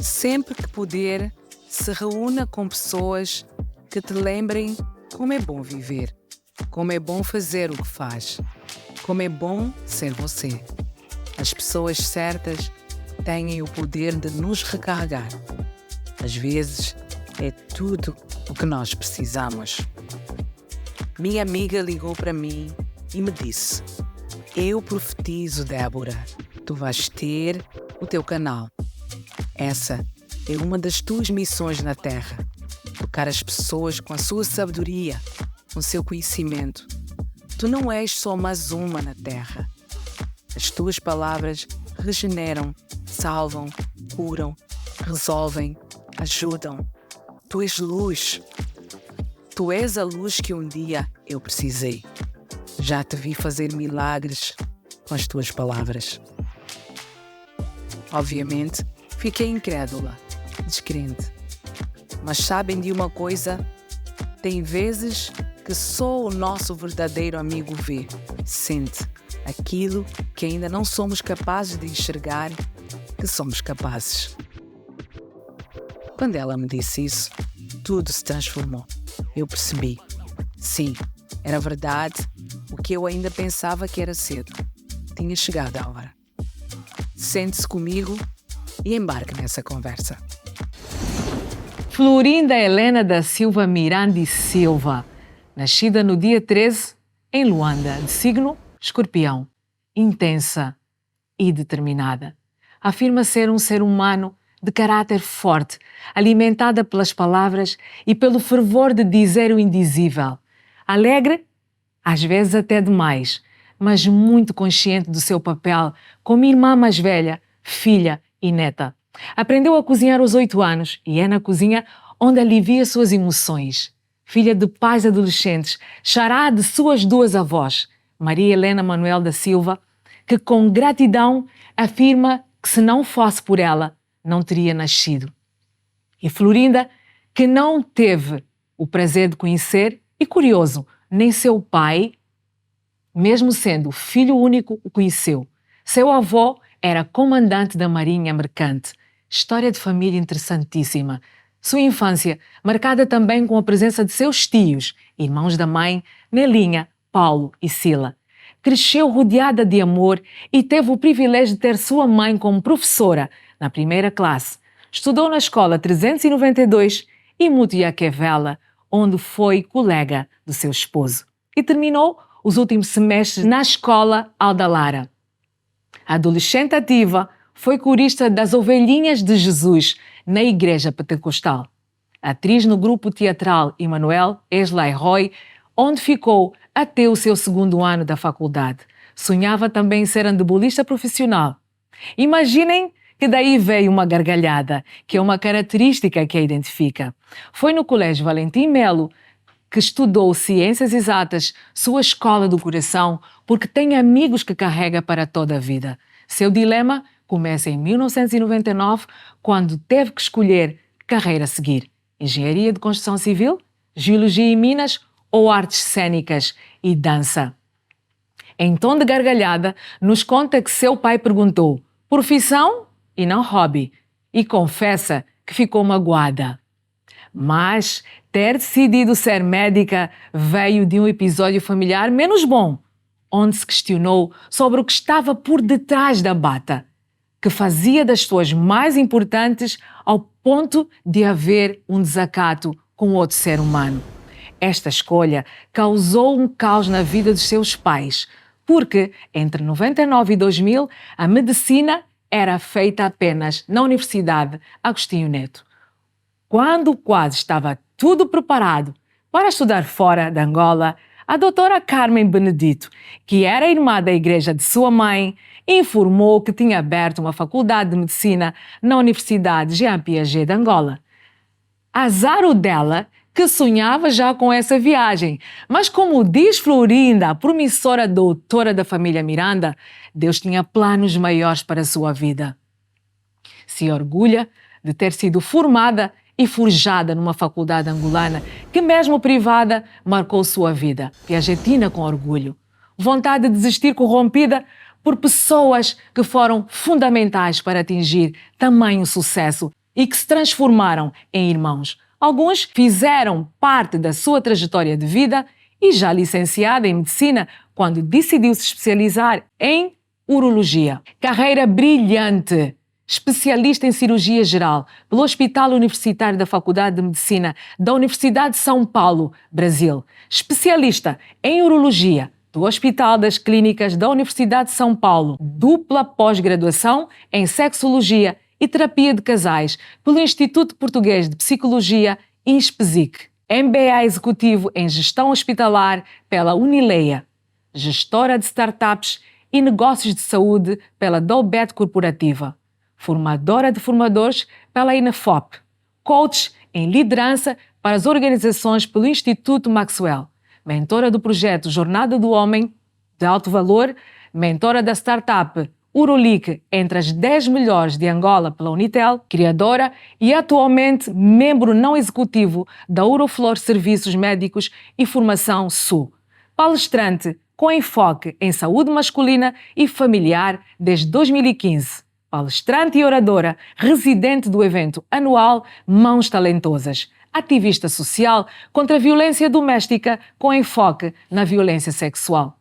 Sempre que puder, se reúna com pessoas que te lembrem como é bom viver, como é bom fazer o que faz, como é bom ser você. As pessoas certas têm o poder de nos recarregar. Às vezes, é tudo o que nós precisamos. Minha amiga ligou para mim e me disse: eu profetizo, Débora, tu vais ter o teu canal. Essa é uma das tuas missões na Terra. Tocar as pessoas com a sua sabedoria, com o seu conhecimento. Tu não és só mais uma na Terra. As tuas palavras regeneram, salvam, curam, resolvem, ajudam. Tu és luz. Tu és a luz que um dia eu precisei. Já te vi fazer milagres com as tuas palavras. Obviamente, fiquei incrédula, descrente. Mas sabem de uma coisa? Tem vezes que só o nosso verdadeiro amigo vê, sente aquilo que ainda não somos capazes de enxergar que somos capazes. Quando ela me disse isso, tudo se transformou. Eu percebi. Sim, era verdade o que eu ainda pensava que era cedo. Tinha chegado a hora. Sente-se comigo e embarque nessa conversa. Florinda Helena da Silva Miranda e Silva, nascida no dia 13, em Luanda, de signo Escorpião, intensa e determinada. Afirma ser um ser humano de caráter forte, alimentada pelas palavras e pelo fervor de dizer o indizível. Alegre, às vezes até demais, mas muito consciente do seu papel como irmã mais velha, filha e neta. Aprendeu a cozinhar aos 8 anos e é na cozinha onde alivia suas emoções. Filha de pais adolescentes, xará de suas duas avós, Maria Helena Manuel da Silva, que com gratidão afirma que se não fosse por ela, não teria nascido. E Florinda, que não teve o prazer de conhecer, e curioso, nem seu pai, mesmo sendo filho único, o conheceu. Seu avô era comandante da Marinha Mercante. História de família interessantíssima. Sua infância, marcada também com a presença de seus tios, irmãos da mãe, Nelinha, Paulo e Sila. Cresceu rodeada de amor e teve o privilégio de ter sua mãe como professora na primeira classe. Estudou na escola 392 e Mutiaquevela, onde foi colega do seu esposo. E terminou os últimos semestres na escola Aldalara. Adolescente ativa, foi corista das Ovelhinhas de Jesus na Igreja Pentecostal. Atriz no grupo teatral Emanuel Eslai Roy, onde ficou até o seu 2º ano da faculdade. Sonhava também em ser handebolista profissional. Imaginem que daí veio uma gargalhada, que é uma característica que a identifica. Foi no Colégio Valentim Melo que estudou Ciências Exatas, sua escola do coração, porque tem amigos que carrega para toda a vida. Seu dilema começa em 1999, quando teve que escolher carreira a seguir: Engenharia de Construção Civil, Geologia em Minas ou Artes Cênicas e Dança. Em tom de gargalhada, nos conta que seu pai perguntou: profissão e não hobby, e confessa que ficou magoada. Mas ter decidido ser médica veio de um episódio familiar menos bom, onde se questionou sobre o que estava por detrás da bata, que fazia das suas mais importantes ao ponto de haver um desacato com outro ser humano. Esta escolha causou um caos na vida dos seus pais, porque entre 99 e 2000 a medicina era feita apenas na Universidade Agostinho Neto. Quando quase estava tudo preparado para estudar fora de Angola, a doutora Carmen Benedito, que era irmã da igreja de sua mãe, informou que tinha aberto uma faculdade de medicina na Universidade Jean Piaget de Angola. Azar o dela, que sonhava já com essa viagem, mas como diz Florinda, a promissora doutora da família Miranda, Deus tinha planos maiores para a sua vida. Se orgulha de ter sido formada e forjada numa faculdade angolana que, mesmo privada, marcou sua vida. Piagetina com orgulho. Vontade de desistir corrompida por pessoas que foram fundamentais para atingir tamanho sucesso. e que se transformaram em irmãos. Alguns fizeram parte da sua trajetória de vida e já licenciada em medicina quando decidiu se especializar em urologia. Carreira brilhante, especialista em cirurgia geral pelo Hospital Universitário da Faculdade de Medicina da Universidade de São Paulo, Brasil. Especialista em urologia do Hospital das Clínicas da Universidade de São Paulo. Dupla pós-graduação em sexologia e terapia de casais pelo Instituto Português de Psicologia, INSPSIC. MBA executivo em gestão hospitalar pela Unileia. Gestora de startups e negócios de saúde pela Dolbet Corporativa. Formadora de formadores pela INAFOP. Coach em liderança para as organizações pelo Instituto Maxwell. Mentora do projeto Jornada do Homem de Alto Valor. Mentora da startup Urolic, entre as 10 melhores de Angola pela Unitel, criadora e atualmente membro não executivo da Uroflor Serviços Médicos e Formação Sul. Palestrante com enfoque em saúde masculina e familiar desde 2015. Palestrante e oradora, residente do evento anual Mãos Talentosas. Ativista social contra a violência doméstica com enfoque na violência sexual.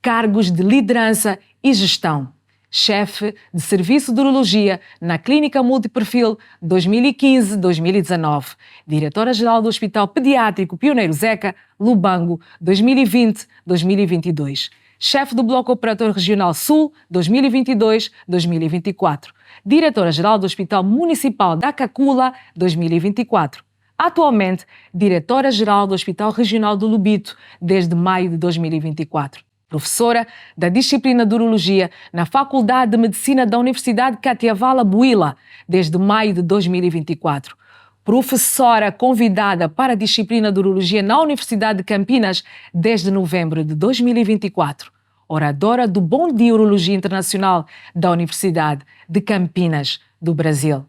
Cargos de liderança e gestão. Chefe de Serviço de Urologia na Clínica Multiperfil 2015-2019. Diretora-Geral do Hospital Pediátrico Pioneiro Zeca, Lubango, 2020-2022. Chefe do Bloco Operator Regional Sul, 2022-2024. Diretora-Geral do Hospital Municipal da Cacula, 2024. Atualmente, Diretora-Geral do Hospital Regional do Lubito, desde maio de 2024. Professora da disciplina de Urologia na Faculdade de Medicina da Universidade Catiavala Buila, desde maio de 2024. Professora convidada para a disciplina de Urologia na Universidade de Campinas, desde novembro de 2024. Oradora do Bom Dia Urologia Internacional da Universidade de Campinas, do Brasil.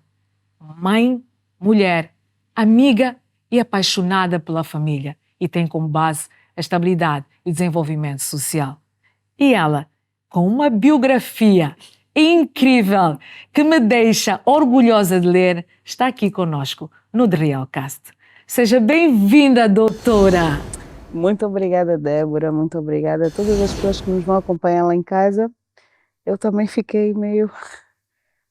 Mãe, mulher, amiga e apaixonada pela família e tem como base a estabilidade e desenvolvimento social. E ela, com uma biografia incrível que me deixa orgulhosa de ler, está aqui conosco no The Realcast. Seja bem-vinda, doutora! Muito obrigada, Débora, muito obrigada a todas as pessoas que nos vão acompanhar lá em casa. Eu também fiquei meio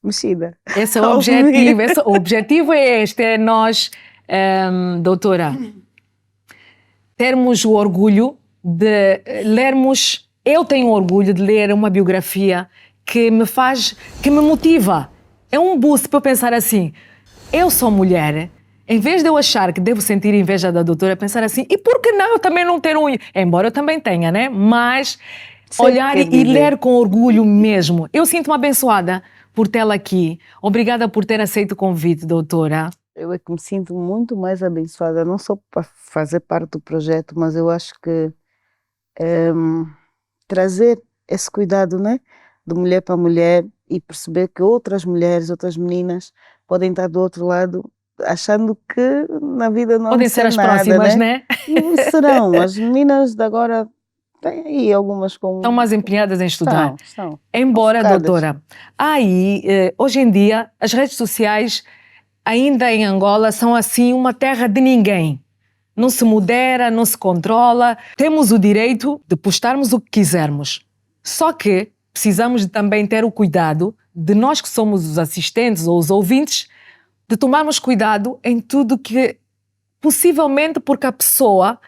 mexida. Esse é o objetivo, o objetivo é este, é nós, doutora, termos o orgulho de lermos. Eu tenho orgulho de ler uma biografia que me motiva. É um boost para eu pensar assim, eu sou mulher, em vez de eu achar que devo sentir inveja da doutora, pensar assim, e por que não eu também não ter um... Embora eu também tenha, né? Mas olhar e ler com orgulho mesmo. Eu sinto-me abençoada por tê-la aqui. Obrigada por ter aceito o convite, doutora. Eu é que me sinto muito mais abençoada, não só para fazer parte do projeto, mas eu acho que trazer esse cuidado, né, de mulher para mulher e perceber que outras mulheres, outras meninas podem estar do outro lado achando que na vida não podem ser as nada, próximas, né? Não serão. As meninas de agora têm aí algumas com... Estão mais empenhadas em estudar. Estão. Embora, focadas. doutora, hoje em dia, as redes sociais ainda em Angola são assim uma terra de ninguém. Não se modera, não se controla. Temos o direito de postarmos o que quisermos. Só que precisamos de também ter o cuidado de nós que somos os assistentes ou os ouvintes, de tomarmos cuidado em tudo que, possivelmente porque a pessoa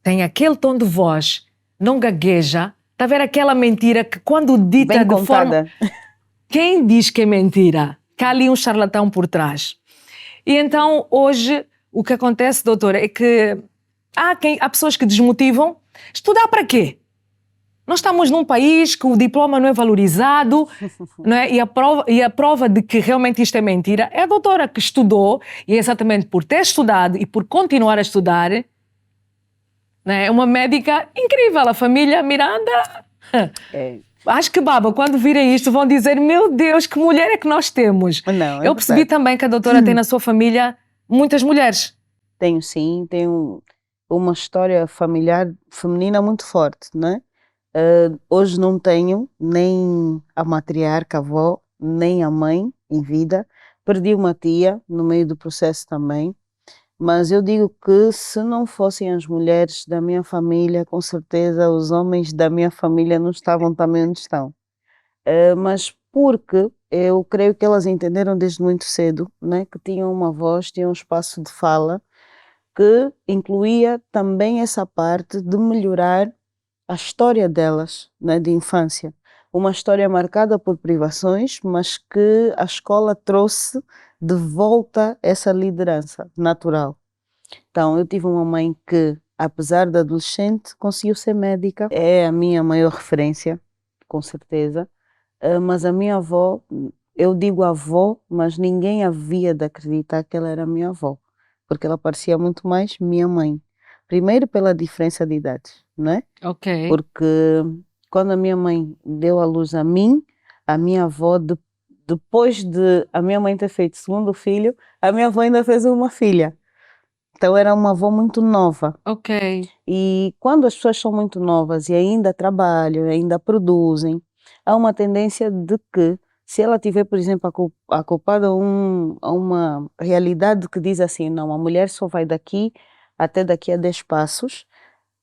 tem aquele tom de voz, não gagueja, está a ver aquela mentira que quando dita bem de contada. forma... Quem diz que é mentira? Que há ali um charlatão por trás. E então, hoje, o que acontece, doutora, é que há pessoas que desmotivam. Estudar para quê? Nós estamos num país que o diploma não é valorizado, não é? E a prova de que realmente isto é mentira é a doutora que estudou, e é exatamente por ter estudado e por continuar a estudar, não é? Uma médica incrível, a família Miranda. Acho que, baba, quando virem isto vão dizer, meu Deus, que mulher é que nós temos. Não, eu percebi também que a doutora tem na sua família muitas mulheres. Tenho sim, tenho uma história familiar feminina muito forte, não é? Hoje não tenho nem a matriarca, a avó, nem a mãe em vida, perdi uma tia no meio do processo também, mas eu digo que se não fossem as mulheres da minha família, com certeza os homens da minha família não estavam também onde estão. Mas porque eu creio que elas entenderam desde muito cedo, né, que tinham uma voz, tinham um espaço de fala, que incluía também essa parte de melhorar a história delas, né, de infância. Uma história marcada por privações, mas que a escola trouxe de volta essa liderança natural. Então, eu tive uma mãe que, apesar de adolescente, conseguiu ser médica. É a minha maior referência, com certeza. Mas a minha avó, eu digo avó, mas ninguém havia de acreditar que ela era minha avó, porque ela parecia muito mais minha mãe. Primeiro pela diferença de idades, não é? Ok. Porque quando a minha mãe deu à luz a mim, a minha avó, depois de a minha mãe ter feito segundo filho, a minha avó ainda fez uma filha. Então era uma avó muito nova. Ok. E quando as pessoas são muito novas e ainda trabalham, ainda produzem, há uma tendência de que, se ela tiver, por exemplo, acoplada a uma realidade que diz assim, não, a mulher só vai daqui até daqui a 10 passos,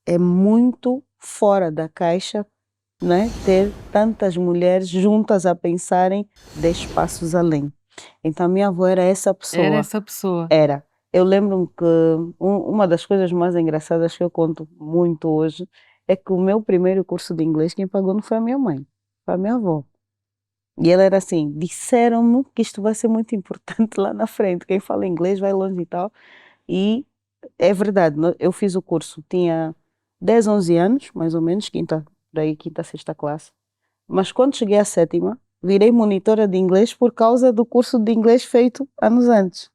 é muito fora da caixa, né, ter tantas mulheres juntas a pensarem 10 passos além. Então a minha avó era essa pessoa. Era essa pessoa. Era. Eu lembro-me que uma das coisas mais engraçadas que eu conto muito hoje é que o meu primeiro curso de inglês quem pagou não foi a minha mãe, foi a minha avó. E ela era assim, disseram-me que isto vai ser muito importante lá na frente, quem fala inglês vai longe e tal. E é verdade, eu fiz o curso, tinha 10, 11 anos, mais ou menos, quinta, sexta classe. Mas quando cheguei à sétima, virei monitora de inglês por causa do curso de inglês feito anos antes.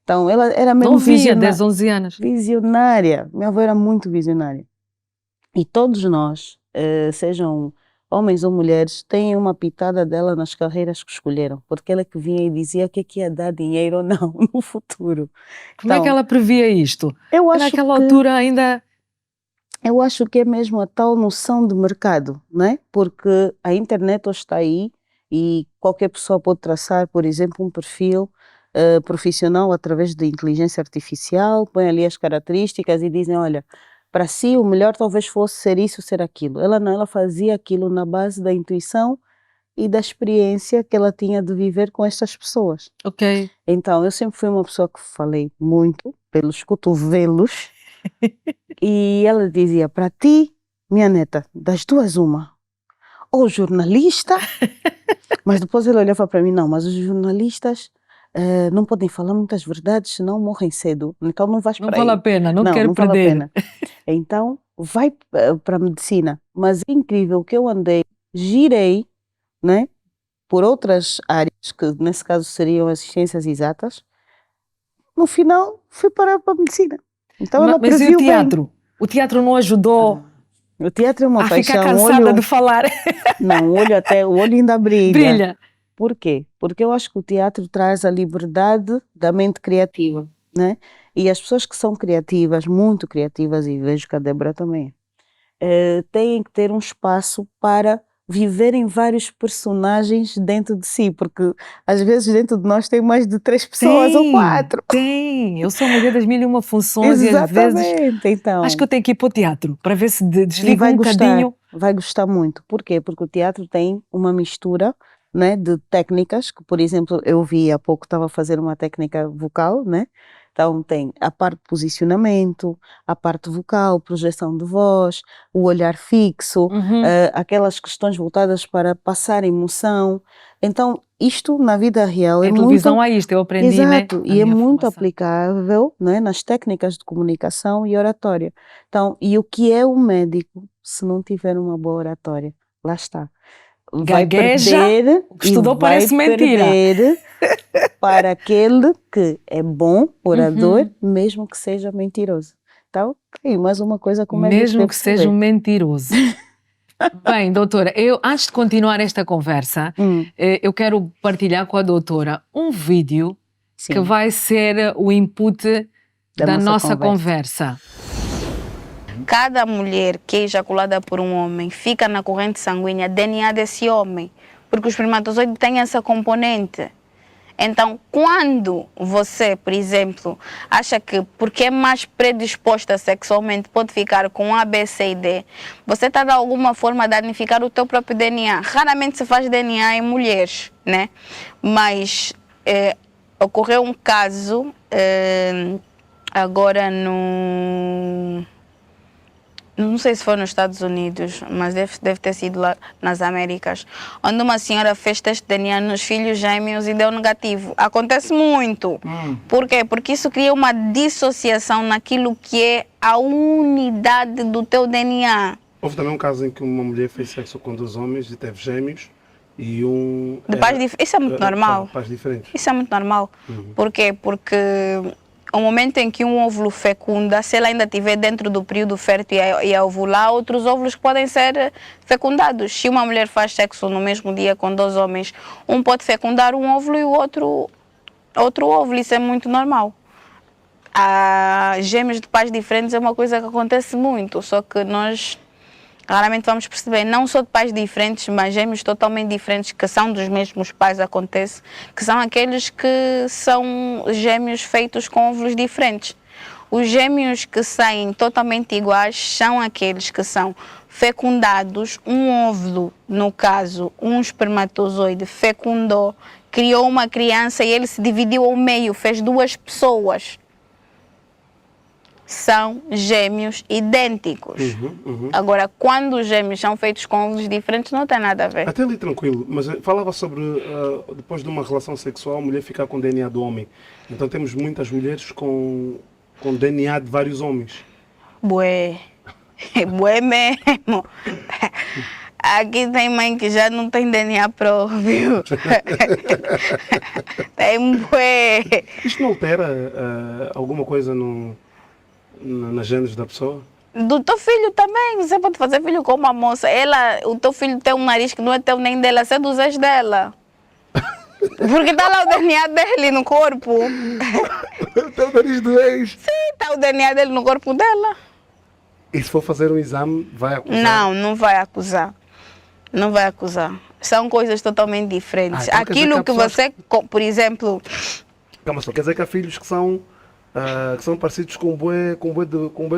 Então, ela era mesmo Não via 10, 11 anos. visionária. Minha avó era muito visionária. E todos nós, sejam homens ou mulheres, têm uma pitada dela nas carreiras que escolheram, porque ela que vinha e dizia o que é que ia dar dinheiro ou não no futuro. Como é que ela previa isto? Eu acho Naquela que, altura ainda... eu acho que é mesmo a tal noção de mercado, não é? Porque a internet hoje está aí e qualquer pessoa pode traçar, por exemplo, um perfil profissional através de inteligência artificial, põe ali as características e dizem, olha, para si o melhor talvez fosse ser isso, ser aquilo. Ela não, ela fazia aquilo na base da intuição e da experiência que ela tinha de viver com estas pessoas. Ok. Então, eu sempre fui uma pessoa que falei muito pelos cotovelos e ela dizia, para ti, minha neta, das duas uma, ou jornalista, mas depois ela olhava para mim, não, mas os jornalistas não podem falar muitas verdades, senão morrem cedo. Então não vais para aí. Não vale a pena, não quero perder. Vale a pena. Então vai para a medicina. Mas é incrível que eu andei, girei, né, por outras áreas, que nesse caso seriam as ciências exatas. No final fui para a medicina. Então ela mas e previu o teatro? bem. O teatro não ajudou O teatro é uma a paixão. ficar cansada de falar? Não, o olho ainda brilha. Brilha. Por quê? Porque eu acho que o teatro traz a liberdade da mente criativa, né? E as pessoas que são criativas, muito criativas, e vejo que a Débora também, têm que ter um espaço para viverem vários personagens dentro de si, porque às vezes dentro de nós tem mais de 3 pessoas ou 4. Tem, eu sou mulher das mil e uma funções. Exatamente. E às vezes então, acho que eu tenho que ir para o teatro para ver se desligo vai bocadinho. Vai gostar muito. Por quê? Porque o teatro tem uma mistura, né, de técnicas, que por exemplo eu vi há pouco, estava a fazer uma técnica vocal, né? Então tem a parte de posicionamento, a parte vocal, projeção de voz, o olhar fixo, aquelas questões voltadas para passar emoção. Então isto na vida real é Em muito... televisão há isto, eu aprendi, Exato, né? e é muito aplicável, né, nas técnicas de comunicação e oratória. Então, e o que é um médico se não tiver uma boa oratória? Lá está. Vai Gagueja, perder o que estudou e vai parece mentira. perder para aquele que é bom orador, mesmo que seja mentiroso. Então, e mais uma coisa que o médico mesmo deve que seja saber. um mentiroso. Bem, doutora, eu antes de continuar esta conversa, eu quero partilhar com a doutora um vídeo Sim, que vai ser o input da nossa conversa. Cada mulher que é ejaculada por um homem fica na corrente sanguínea DNA desse homem, porque o espermatozoide tem essa componente. Então, quando você, por exemplo, acha que porque é mais predisposta sexualmente pode ficar com A, B, C e D, você está de alguma forma a danificar o teu próprio DNA. Raramente se faz DNA em mulheres, né? Mas ocorreu um caso agora não sei se foi nos Estados Unidos, mas deve ter sido lá nas Américas, onde uma senhora fez teste de DNA nos filhos gêmeos e deu negativo. Acontece muito. Por quê? Porque isso cria uma dissociação naquilo que é a unidade do teu DNA. Houve também um caso em que uma mulher fez sexo com 2 homens e teve gêmeos e um... De pais isso é muito normal. Pais diferentes. Isso é muito normal. Por quê? Porque o momento em que um óvulo fecunda, se ele ainda estiver dentro do período fértil e a ovular, outros óvulos podem ser fecundados. Se uma mulher faz sexo no mesmo dia com 2 homens, um pode fecundar um óvulo e o outro óvulo. Isso é muito normal. Gêmeos de pais diferentes é uma coisa que acontece muito, só que nós raramente vamos perceber, não só de pais diferentes, mas gêmeos totalmente diferentes, que são dos mesmos pais, acontece, que são aqueles que são gêmeos feitos com óvulos diferentes. Os gêmeos que saem totalmente iguais são aqueles que são fecundados, um óvulo, no caso, um espermatozoide fecundou, criou uma criança e ele se dividiu ao meio, fez 2 pessoas. São gêmeos idênticos. Agora, quando os gêmeos são feitos com óvulos diferentes, não tem nada a ver. Até ali tranquilo, mas falava sobre depois de uma relação sexual, a mulher ficar com DNA do homem. Então temos muitas mulheres com DNA de vários homens. Bué mesmo. Aqui tem mãe que já não tem DNA próprio. Tem bué. Isto não altera alguma coisa nas genes da pessoa? Do teu filho também, você pode fazer filho com uma moça. O teu filho tem um nariz que não é teu nem dela, é dos ex dela. Porque está lá o DNA dele no corpo. Tem o nariz do ex? Sim, está o DNA dele no corpo dela. E se for fazer um exame, vai acusar? Não vai acusar. Não vai acusar. São coisas totalmente diferentes. Então aquilo que você, por exemplo... Calma só, quer dizer que há filhos que são parecidos com bué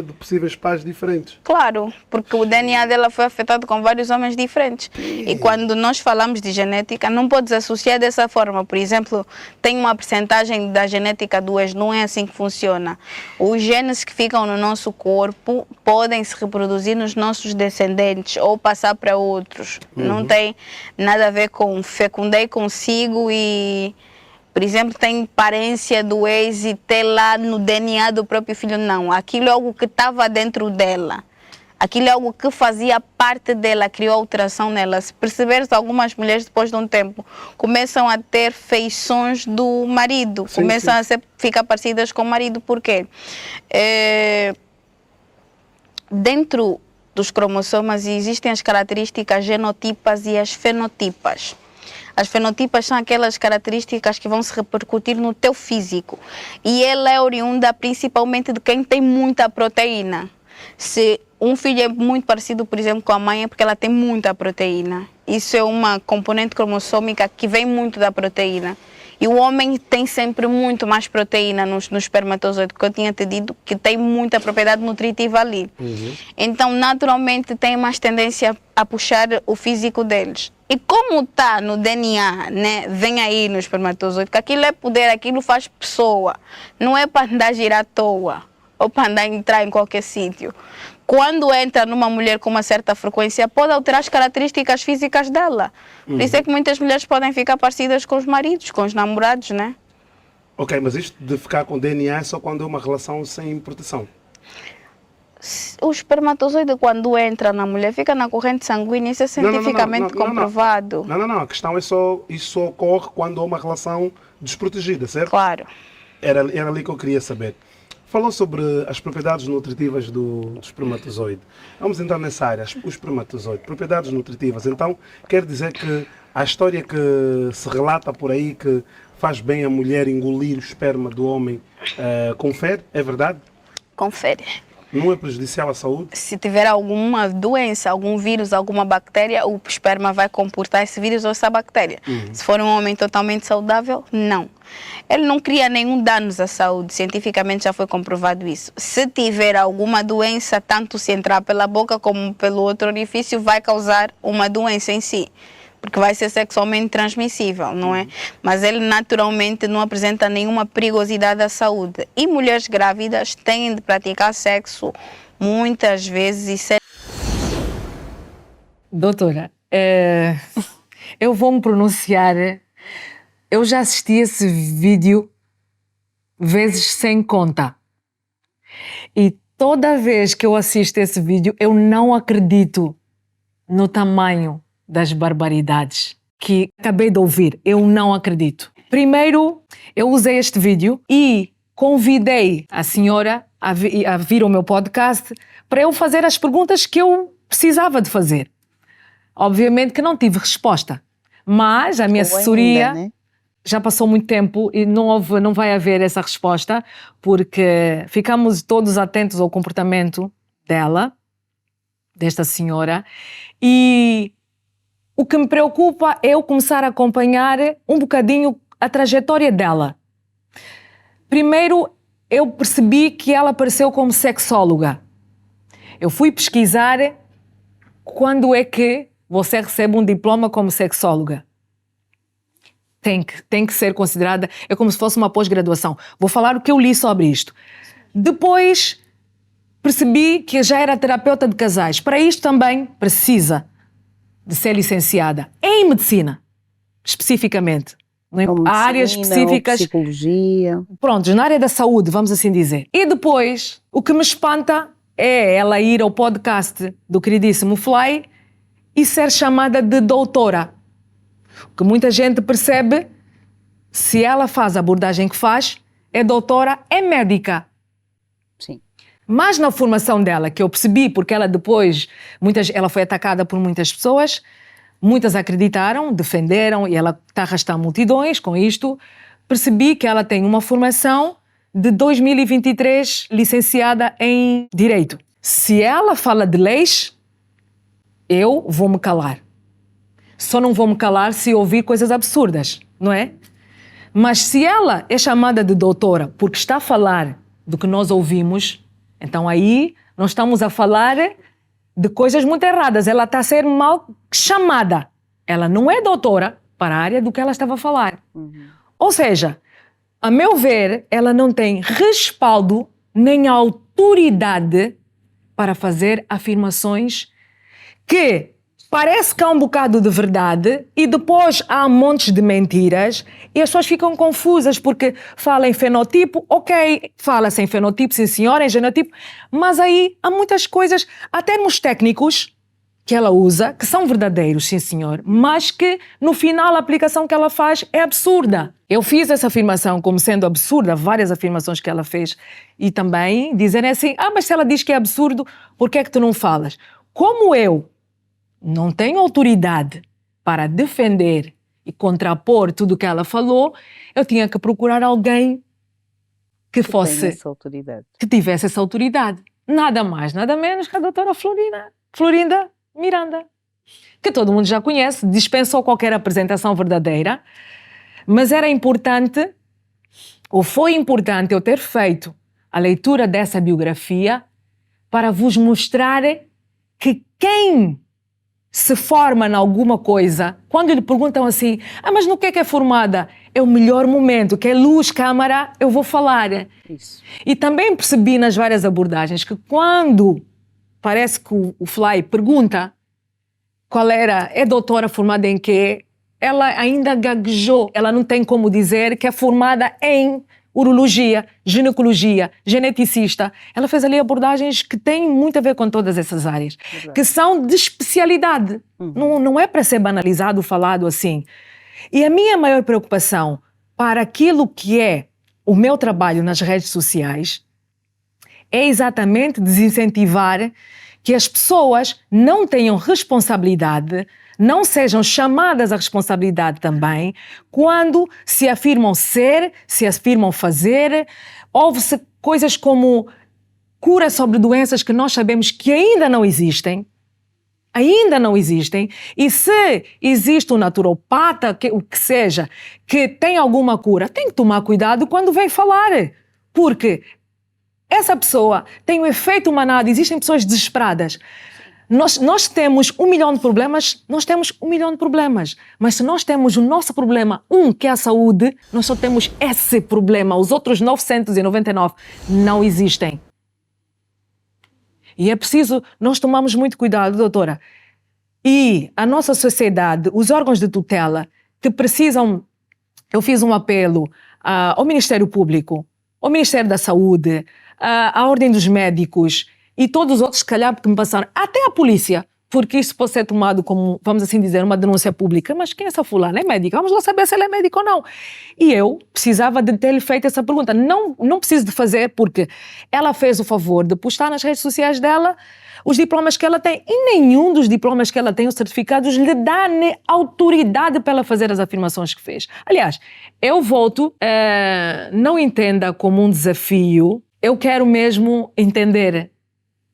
de possíveis pais diferentes. Claro, porque o DNA dela foi afetado com vários homens diferentes. E quando nós falamos de genética, não podes associar dessa forma. Por exemplo, tem uma percentagem da genética do ex, não é assim que funciona. Os genes que ficam no nosso corpo podem se reproduzir nos nossos descendentes ou passar para outros. Não tem nada a ver com fecundei consigo e... Por exemplo, tem parência do ex e ter lá no DNA do próprio filho. Não, aquilo é algo que estava dentro dela. Aquilo é algo que fazia parte dela, criou alteração nela. Se perceberes, algumas mulheres, depois de um tempo, começam a ter feições do marido. Sim, começam a ficar parecidas com o marido. Por quê? Dentro dos cromossomas existem as características genotipas e as fenotipas. As fenotipas são aquelas características que vão se repercutir no teu físico. E ela é oriunda principalmente de quem tem muita proteína. Se um filho é muito parecido, por exemplo, com a mãe, é porque ela tem muita proteína. Isso é uma componente cromossômica que vem muito da proteína. E o homem tem sempre muito mais proteína no espermatozoide, que eu tinha te dito que tem muita propriedade nutritiva ali. Então, naturalmente, tem mais tendência a puxar o físico deles. E como está no DNA, né, vem aí no espermatozoide, que aquilo é poder, aquilo faz pessoa. Não é para andar a girar à toa, ou para andar a entrar em qualquer sítio. Quando entra numa mulher com uma certa frequência, pode alterar as características físicas dela. Por isso é que muitas mulheres podem ficar parecidas com os maridos, com os namorados, né? Ok, mas isto de ficar com DNA é só quando é uma relação sem proteção? O espermatozoide, quando entra na mulher, fica na corrente sanguínea. Isso é cientificamente comprovado. Não. A questão é só, isso só ocorre quando há uma relação desprotegida, certo? Claro. Era ali que eu queria saber. Falou sobre as propriedades nutritivas do espermatozoide. Vamos entrar nessa área, o espermatozoide, propriedades nutritivas. Então, quer dizer que a história que se relata por aí que faz bem a mulher engolir o esperma do homem, confere? É verdade? Confere. Não é prejudicial à saúde? Se tiver alguma doença, algum vírus, alguma bactéria, o esperma vai comportar esse vírus ou essa bactéria. Se for um homem totalmente saudável, não. Ele não cria nenhum dano à saúde, cientificamente já foi comprovado isso. Se tiver alguma doença, tanto se entrar pela boca como pelo outro orifício, vai causar uma doença em si, porque vai ser sexualmente transmissível, não é? Mas ele naturalmente não apresenta nenhuma perigosidade à saúde. E mulheres grávidas têm de praticar sexo muitas vezes. Doutora, eu vou me pronunciar. Eu já assisti esse vídeo vezes sem conta. E toda vez que eu assisto esse vídeo, eu não acredito no tamanho das barbaridades que acabei de ouvir. Eu não acredito. Primeiro, eu usei este vídeo e convidei a senhora a vir ao meu podcast para eu fazer as perguntas que eu precisava de fazer. Obviamente que não tive resposta, mas a minha assessoria... Ainda, né? Já passou muito tempo e não vai haver essa resposta, porque ficamos todos atentos ao comportamento desta senhora, e o que me preocupa é eu começar a acompanhar um bocadinho a trajetória dela. Primeiro, eu percebi que ela apareceu como sexóloga. Eu fui pesquisar quando é que você recebe um diploma como sexóloga. Tem que ser considerada, é como se fosse uma pós-graduação. Vou falar o que eu li sobre isto. Depois percebi que já era terapeuta de casais. Para isto também precisa de ser licenciada em medicina, especificamente. Há áreas específicas. Psicologia. Pronto, na área da saúde, vamos assim dizer. E depois, o que me espanta é ela ir ao podcast do queridíssimo Fly e ser chamada de doutora. O que muita gente percebe, se ela faz a abordagem que faz, é doutora, é médica. Sim. Mas na formação dela, que eu percebi, porque ela depois, ela foi atacada por muitas pessoas, muitas acreditaram, defenderam, e ela está a arrastar multidões com isto, percebi que ela tem uma formação de 2023 licenciada em Direito. Se ela fala de leis, eu vou me calar. Só não vou me calar se ouvir coisas absurdas, não é? Mas se ela é chamada de doutora porque está a falar do que nós ouvimos, então aí nós estamos a falar de coisas muito erradas. Ela está a ser mal chamada. Ela não é doutora para a área do que ela estava a falar. Ou seja, a meu ver, ela não tem respaldo nem autoridade para fazer afirmações que parece que há um bocado de verdade e depois há montes de mentiras e as pessoas ficam confusas porque fala em fenotipo, ok, fala-se em fenotipo, sim senhora, em genotipo, mas aí há muitas coisas, há termos técnicos que ela usa, que são verdadeiros, sim senhor, mas que no final a aplicação que ela faz é absurda. Eu fiz essa afirmação como sendo absurda, várias afirmações que ela fez, e também dizerem assim, mas se ela diz que é absurdo, por que é que tu não falas? Como eu não tenho autoridade para defender e contrapor tudo o que ela falou, eu tinha que procurar alguém que tivesse essa autoridade. Nada mais, nada menos que a doutora Florinda Miranda, que todo mundo já conhece, dispensou qualquer apresentação verdadeira, mas era importante, ou foi importante eu ter feito a leitura dessa biografia para vos mostrar que quem se forma em alguma coisa, quando lhe perguntam assim, mas no que é formada? É o melhor momento, que é luz, câmara, eu vou falar. Isso. E também percebi nas várias abordagens que quando parece que o Fly pergunta qual é doutora formada em quê, ela ainda gaguejou, ela não tem como dizer que é formada em urologia, ginecologia, geneticista. Ela fez ali abordagens que têm muito a ver com todas essas áreas, que são de especialidade. Não é para ser banalizado, falado assim. E a minha maior preocupação para aquilo que é o meu trabalho nas redes sociais é exatamente desincentivar que as pessoas não tenham responsabilidade, não sejam chamadas à responsabilidade também, quando se afirmam ser, se afirmam fazer. Houve-se coisas como cura sobre doenças que nós sabemos que ainda não existem. Ainda não existem. E se existe um naturopata, o que seja, que tem alguma cura, tem que tomar cuidado quando vem falar. Porque essa pessoa tem um efeito manado. Existem pessoas desesperadas. Nós temos 1 milhão de problemas, mas se nós temos o nosso problema, que é a saúde, nós só temos esse problema. Os outros 999 não existem. E é preciso nós tomarmos muito cuidado, doutora. E a nossa sociedade, os órgãos de tutela que precisam, eu fiz um apelo ao Ministério Público, ao Ministério da Saúde, à Ordem dos Médicos, e todos os outros, se calhar, porque me passaram, até a polícia, porque isso pode ser tomado como, vamos assim dizer, uma denúncia pública. Mas quem é essa fulana? É médica? Vamos lá saber se ela é médica ou não. E eu precisava de ter-lhe feito essa pergunta. Não preciso de fazer, porque ela fez o favor de postar nas redes sociais dela os diplomas que ela tem. E nenhum dos diplomas que ela tem, os certificados, lhe dá autoridade para ela fazer as afirmações que fez. Aliás, eu volto, não entenda como um desafio, eu quero mesmo entender.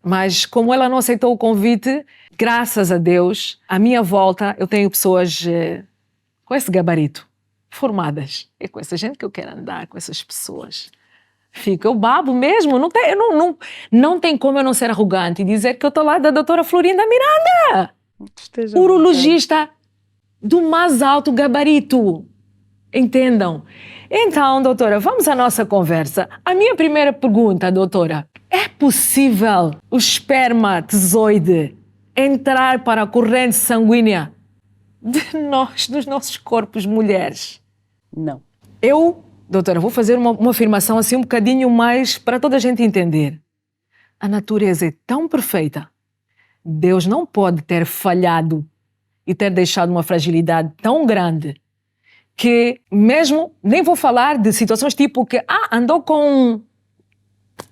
Mas como ela não aceitou o convite, graças a Deus, à minha volta eu tenho pessoas com esse gabarito, formadas. É com essa gente que eu quero andar, com essas pessoas. Eu babo mesmo, não tem como eu não ser arrogante e dizer que eu estou lá da doutora Florinda Miranda, urologista do mais alto gabarito. Entendam? Então, doutora, vamos à nossa conversa. A minha primeira pergunta, doutora, é possível o espermatozoide entrar para a corrente sanguínea dos nossos corpos mulheres? Não. Doutora, vou fazer uma afirmação assim um bocadinho mais para toda a gente entender. A natureza é tão perfeita. Deus não pode ter falhado e ter deixado uma fragilidade tão grande que mesmo, nem vou falar de situações tipo que andou com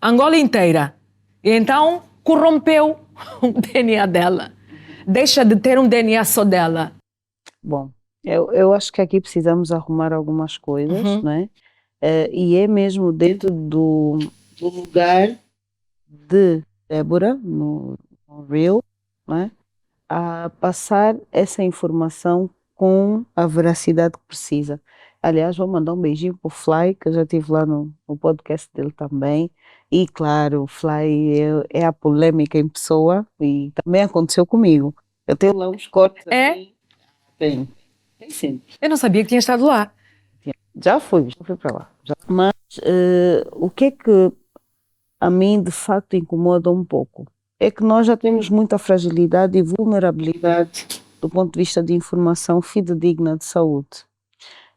Angola inteira e então corrompeu o DNA dela. Deixa de ter um DNA só dela. Bom, eu acho que aqui precisamos arrumar algumas coisas, né? E é mesmo dentro do lugar de Débora, no Real, né? A passar essa informação com a veracidade que precisa. Aliás, vou mandar um beijinho para o Fly, que eu já estive lá no podcast dele também. E, claro, o Fly é a polêmica em pessoa e também aconteceu comigo. Eu tenho lá uns cortes. Tem sim. Eu não sabia que tinha estado lá. Já fui para lá. Mas o que é que a mim, de facto, incomoda um pouco? É que nós já temos muita fragilidade e vulnerabilidade do ponto de vista de informação fidedigna de saúde.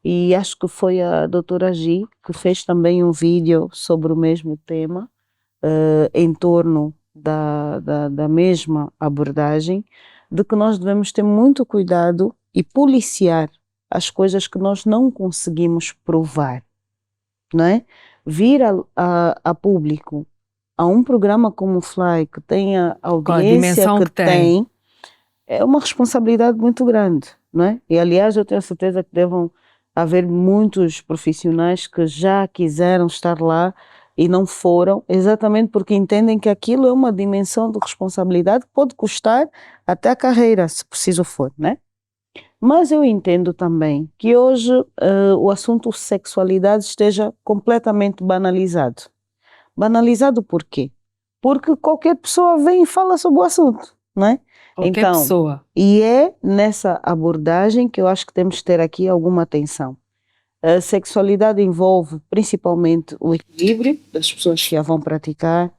E acho que foi a doutora Gi que fez também um vídeo sobre o mesmo tema, em torno da mesma abordagem, de que nós devemos ter muito cuidado e policiar as coisas que nós não conseguimos provar, não é? Vir a público a um programa como o Fly, que tem a audiência que tem, é uma responsabilidade muito grande, não é? E, aliás, eu tenho certeza que devem haver muitos profissionais que já quiseram estar lá e não foram, exatamente porque entendem que aquilo é uma dimensão de responsabilidade que pode custar até a carreira, se preciso for, né? Mas eu entendo também que hoje o assunto sexualidade esteja completamente banalizado. Banalizado por quê? Porque qualquer pessoa vem e fala sobre o assunto, não é? Qualquer pessoa. E é nessa abordagem que eu acho que temos que ter aqui alguma atenção. A sexualidade envolve principalmente o equilíbrio das pessoas que a vão praticar,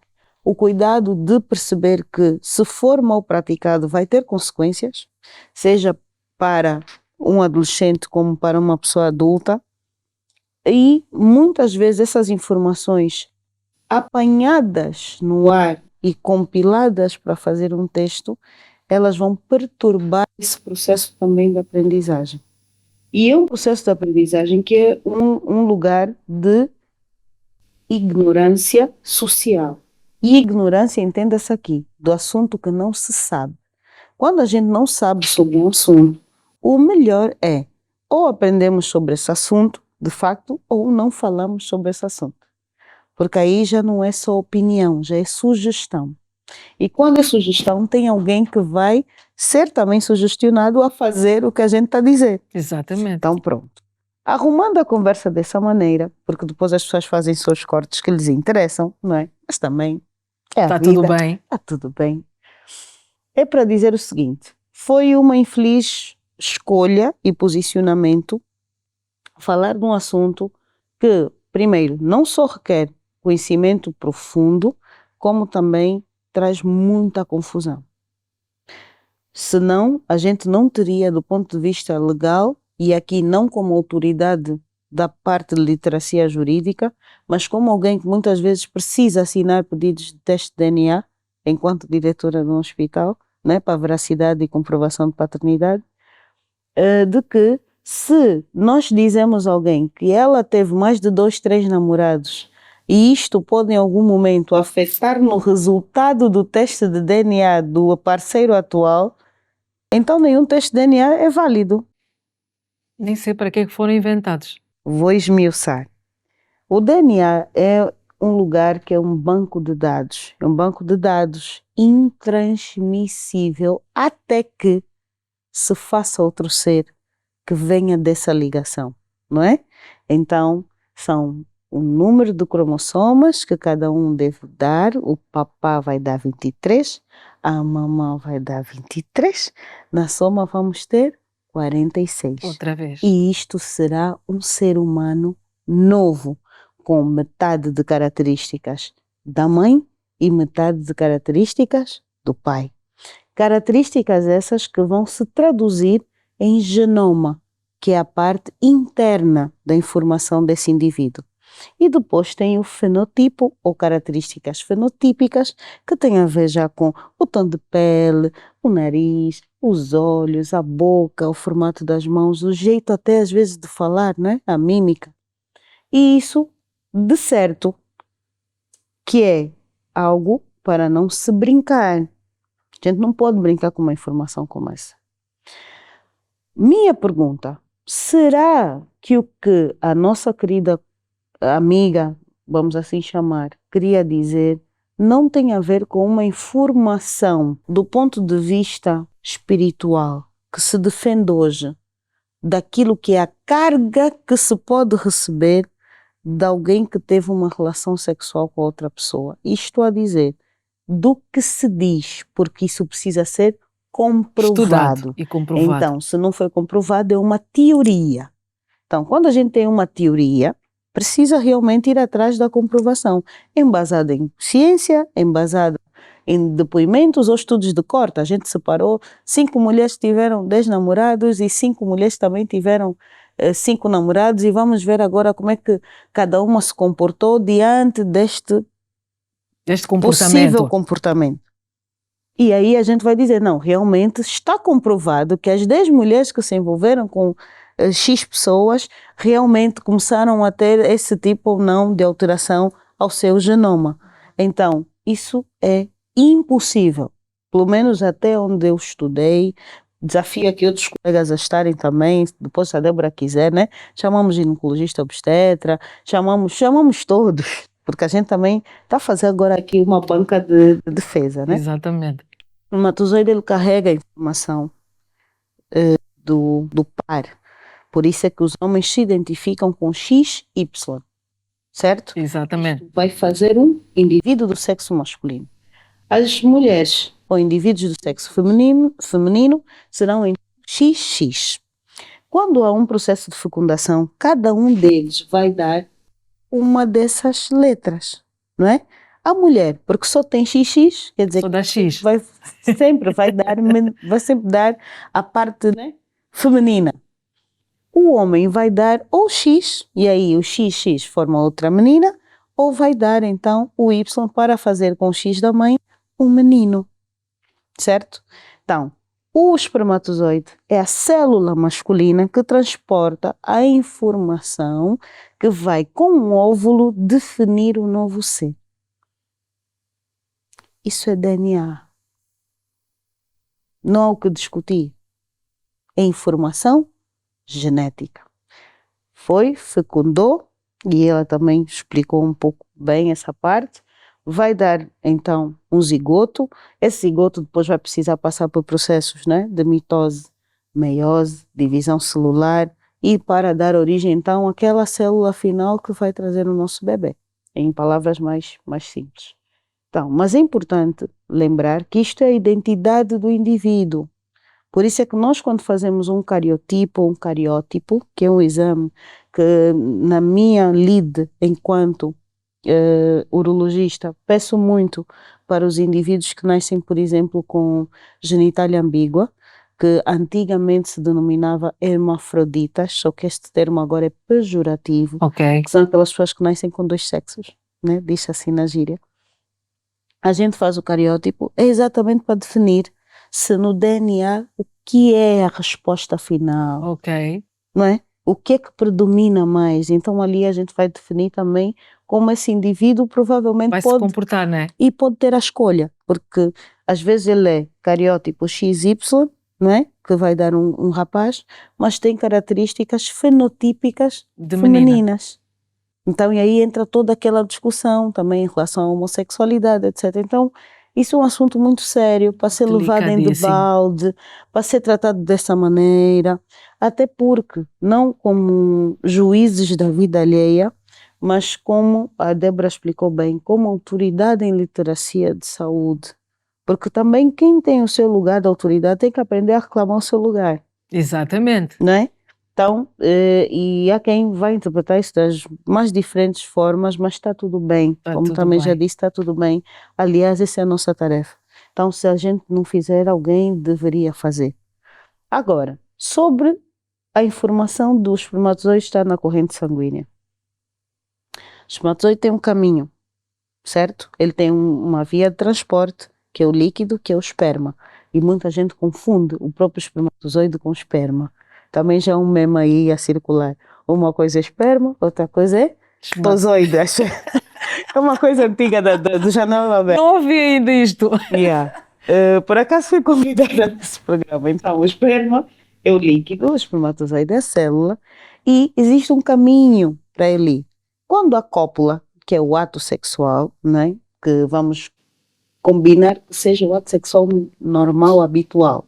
o cuidado de perceber que, se for mal praticado, vai ter consequências, seja para um adolescente como para uma pessoa adulta, e muitas vezes essas informações apanhadas no ar e compiladas para fazer um texto, elas vão perturbar esse processo também de aprendizagem. E é um processo de aprendizagem que é um lugar de ignorância social. E ignorância, entenda-se aqui, do assunto que não se sabe. Quando a gente não sabe sobre um assunto, o melhor é ou aprendemos sobre esse assunto, de facto, ou não falamos sobre esse assunto. porque aí já não é só opinião, já é sugestão. E quando é sugestão, tem alguém que vai ser também sugestionado a fazer o que a gente está a dizer. Exatamente. Então, pronto. Arrumando a conversa dessa maneira, porque depois as pessoas fazem seus cortes que lhes interessam, não é? Mas também é a Está vida. tudo bem. Está tudo bem. É para dizer o seguinte: foi uma infeliz escolha e posicionamento falar de um assunto que, primeiro, não só requer conhecimento profundo, como também traz muita confusão. Senão, a gente não teria, do ponto de vista legal, e aqui não como autoridade da parte de literacia jurídica, mas como alguém que muitas vezes precisa assinar pedidos de teste de DNA, enquanto diretora de um hospital, né, para veracidade e comprovação de paternidade, de que se nós dizemos a alguém que ela teve mais de 2, 3 namorados e isto pode em algum momento afetar no resultado do teste de DNA do parceiro atual, então nenhum teste de DNA é válido. Nem sei para que foram inventados. Vou esmiuçar. O DNA é um lugar que é um banco de dados. É um banco de dados intransmissível até que se faça outro ser que venha dessa ligação, não é? Então, são o número de cromossomas que cada um deve dar. O papá vai dar 23, a mamã vai dar 23, na soma vamos ter 46. Outra vez. E isto será um ser humano novo, com metade de características da mãe e metade de características do pai. Características essas que vão se traduzir em genoma, que é a parte interna da informação desse indivíduo. E depois tem o fenotipo, ou características fenotípicas, que tem a ver já com o tom de pele, o nariz, os olhos, a boca, o formato das mãos, o jeito até às vezes de falar, né? A mímica. E isso, de certo, que é algo para não se brincar. A gente não pode brincar com uma informação como essa. Minha pergunta: será que o que a nossa querida amiga, vamos assim chamar, queria dizer, não tem a ver com uma informação do ponto de vista espiritual que se defende hoje daquilo que é a carga que se pode receber de alguém que teve uma relação sexual com outra pessoa? E estou a dizer do que se diz, porque isso precisa ser comprovado. Estudado e comprovado. Então, se não foi comprovado, é uma teoria. Então, quando a gente tem uma teoria, precisa realmente ir atrás da comprovação, embasada em ciência, embasada em depoimentos ou estudos de corte. A gente separou 5 mulheres tiveram 10 namorados e 5 mulheres também tiveram 5 namorados, e vamos ver agora como é que cada uma se comportou diante deste possível comportamento. E aí a gente vai dizer, não, realmente está comprovado que as 10 mulheres que se envolveram com X pessoas realmente começaram a ter esse tipo ou não de alteração ao seu genoma. Então, isso é impossível, pelo menos até onde eu estudei. Desafio aqui outros colegas a estarem também, depois se a Débora quiser, né? Chamamos ginecologista obstetra, chamamos todos, porque a gente também está fazendo agora aqui uma banca de defesa, né? Exatamente. O espermatozoide, ele carrega a informação do par. Por isso é que os homens se identificam com XY, certo? Exatamente. Vai fazer um indivíduo do sexo masculino. As mulheres ou indivíduos do sexo feminino serão em XX. Quando há um processo de fecundação, cada um deles vai dar uma dessas letras, não é? A mulher, porque só tem XX, quer dizer, só dá X. vai sempre dar a parte, né, feminina. O homem vai dar ou X, e aí o XX forma outra menina, ou vai dar então o Y para fazer com o X da mãe um menino, certo? Então, o espermatozoide é a célula masculina que transporta a informação que vai com o óvulo definir o novo ser. Isso é DNA. Não há o que discutir. É informação genética. Fecundou e ela também explicou um pouco bem essa parte. Vai dar então um zigoto. Esse zigoto depois vai precisar passar por processos, né, de mitose, meiose, divisão celular, e para dar origem então àquela célula final que vai trazer o nosso bebê, em palavras mais simples. Então, mas é importante lembrar que isto é a identidade do indivíduo. Por isso é que nós, quando fazemos um cariotipo, um cariótipo, que é um exame que na minha lide enquanto urologista, peço muito para os indivíduos que nascem, por exemplo, com genitália ambígua, que antigamente se denominava hermafroditas, só que este termo agora é pejorativo, Ok. que são aquelas pessoas que nascem com dois sexos, né? Diz assim na gíria. A gente faz o cariótipo é exatamente para definir se no DNA o que é a resposta final, Ok. não é? O que é que predomina mais? Então ali a gente vai definir também como esse indivíduo provavelmente Vai se pode comportar, né? e pode ter a escolha, porque às vezes ele é cariótipo XY, não é? Que vai dar um rapaz, mas tem características fenotípicas De menina. femininas. Então, e aí entra toda aquela discussão também em relação à homossexualidade, etc. Então, isso é um assunto muito sério, para ser levado em Delicadíssimo. debalde, para ser tratado dessa maneira, até porque, não como juízes da vida alheia, mas como a Débora explicou bem, como autoridade em literacia de saúde. Porque também quem tem o seu lugar de autoridade tem que aprender a reclamar o seu lugar, Exatamente. não é? Então, e há quem vai interpretar isso das mais diferentes formas, mas está tudo bem. Tá Como tudo também já bem. disse, está tudo bem. Aliás, essa é a nossa tarefa. Então, se a gente não fizer, alguém deveria fazer. Agora, sobre a informação do espermatozoide estar na corrente sanguínea. O espermatozoide tem um caminho, certo? Ele tem uma via de transporte, que é o líquido, que é o esperma. E muita gente confunde o próprio espermatozoide com o esperma. Também já é um meme aí a circular. Uma coisa é esperma, outra coisa é tozoide. Acho. É uma coisa antiga do Janela Aberta. Não ouvi ainda isto. Yeah. Por acaso fui convidada nesse programa. Então, o esperma é o líquido, o espermatozoide é a célula, e existe um caminho para ele. Quando a cópula, que é o ato sexual, né, que vamos combinar que seja o ato sexual normal, habitual,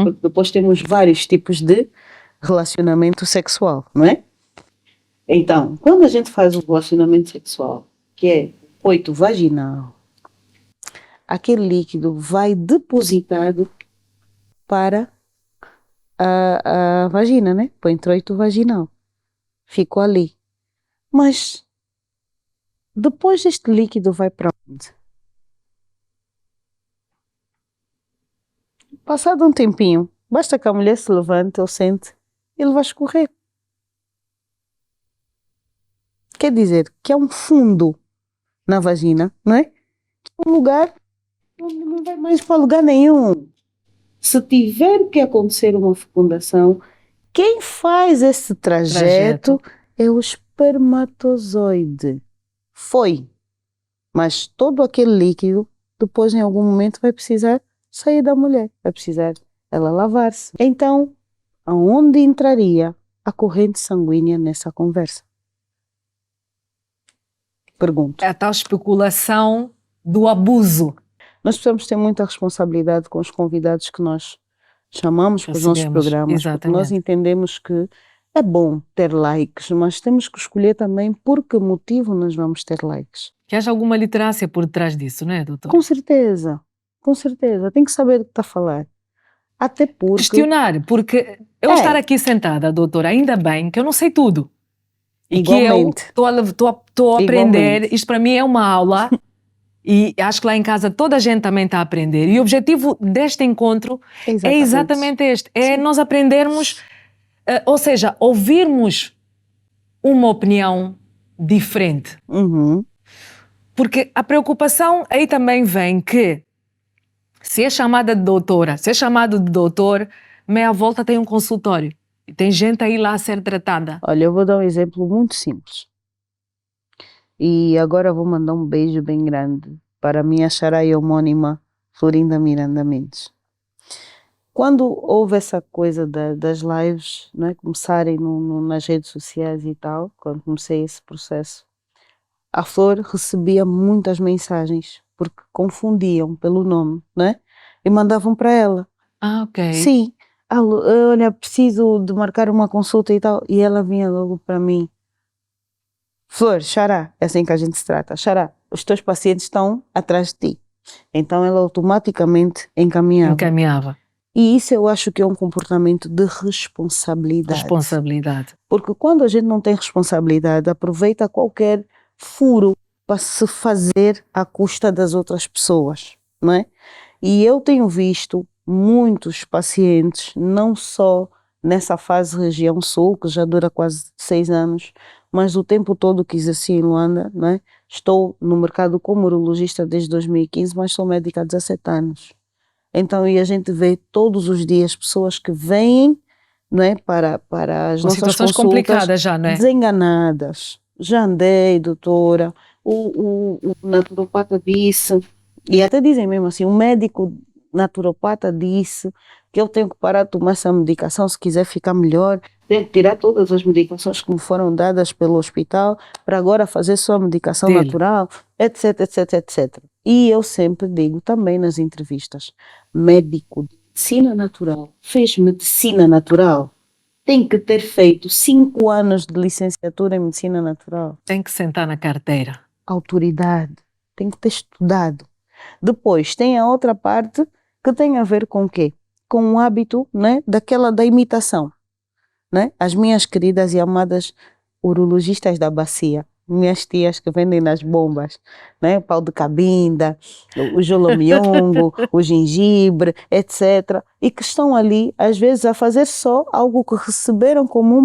porque depois temos vários tipos de relacionamento sexual, não é? Então, quando a gente faz um relacionamento sexual, que é o coito vaginal, aquele líquido vai depositado para a vagina, né? Para o introito vaginal. Ficou ali. Mas depois este líquido vai para onde? Passado um tempinho, basta que a mulher se levante ou sente, ele vai escorrer. Quer dizer que é um fundo na vagina, não é? Um lugar onde não vai mais para lugar nenhum. Se tiver que acontecer uma fecundação, quem faz esse trajeto é o espermatozoide. Foi. Mas todo aquele líquido, depois em algum momento vai precisar sair da mulher, vai precisar ela lavar-se. Então, aonde entraria a corrente sanguínea nessa conversa? Pergunto. É a tal especulação do abuso. Nós precisamos ter muita responsabilidade com os convidados que nós chamamos para os nossos Recebemos, programas, porque nós exatamente. entendemos que é bom ter likes, mas temos que escolher também por que motivo nós vamos ter likes. Que haja alguma literácia por trás disso, não é, doutor? Com certeza, tem que saber o que está a falar. Até porque... Questionar, porque eu estar aqui sentada, doutora, ainda bem que eu não sei tudo. E Igualmente. que eu estou a aprender, Igualmente. isto para mim é uma aula e acho que lá em casa toda a gente também está a aprender. E o objetivo deste encontro é exatamente este, é nós aprendermos, ou seja, ouvirmos uma opinião diferente. Porque a preocupação aí também vem que se é chamada de doutora, se é chamado de doutor, meia volta tem um consultório. E tem gente aí lá a ser tratada. Olha, eu vou dar um exemplo muito simples. E agora vou mandar um beijo bem grande para a minha xará e homónima Florinda Miranda Mendes. quando houve essa coisa das lives, não é? Começarem nas redes sociais e tal, quando comecei esse processo, a Flor recebia muitas mensagens, porque confundiam pelo nome, não é? E mandavam para ela. Ah, ok. Sim, olha, preciso de marcar uma consulta e tal. E ela vinha logo para mim. Flor, Xará, é assim que a gente se trata. Xará, os teus pacientes estão atrás de ti. Então ela automaticamente encaminhava. Encaminhava. E isso eu acho que é um comportamento de responsabilidade. Responsabilidade. Porque quando a gente não tem responsabilidade, aproveita qualquer furo para se fazer à custa das outras pessoas, não é? E eu tenho visto muitos pacientes, não só nessa fase região sul, que já dura quase 6 anos, mas o tempo todo que exerci em Luanda, não é? Estou no mercado como urologista desde 2015, mas sou médica há 17 anos. Então, e a gente vê todos os dias pessoas que vêm, não é, para as Com nossas situações consultas complicadas já, não é? desenganadas. Já andei, doutora, o naturopata disse, e até dizem mesmo assim, o médico naturopata disse que eu tenho que parar de tomar essa medicação se quiser ficar melhor, tenho que tirar todas as medicações que me foram dadas pelo hospital para agora fazer só a medicação Dele. natural, etc, etc, etc. E eu sempre digo também nas entrevistas, médico de medicina natural, fez medicina natural, tem que ter feito 5 anos de licenciatura em medicina natural. Tem que sentar na carteira. Autoridade, tem que ter estudado. Depois tem a outra parte que tem a ver com o quê? Com o hábito, né, da imitação, né? As minhas queridas e amadas urologistas da bacia, minhas tias que vendem nas bombas, né? Pau de cabinda, o jolomiongo, o gengibre, etc. E que estão ali, às vezes, a fazer só algo que receberam como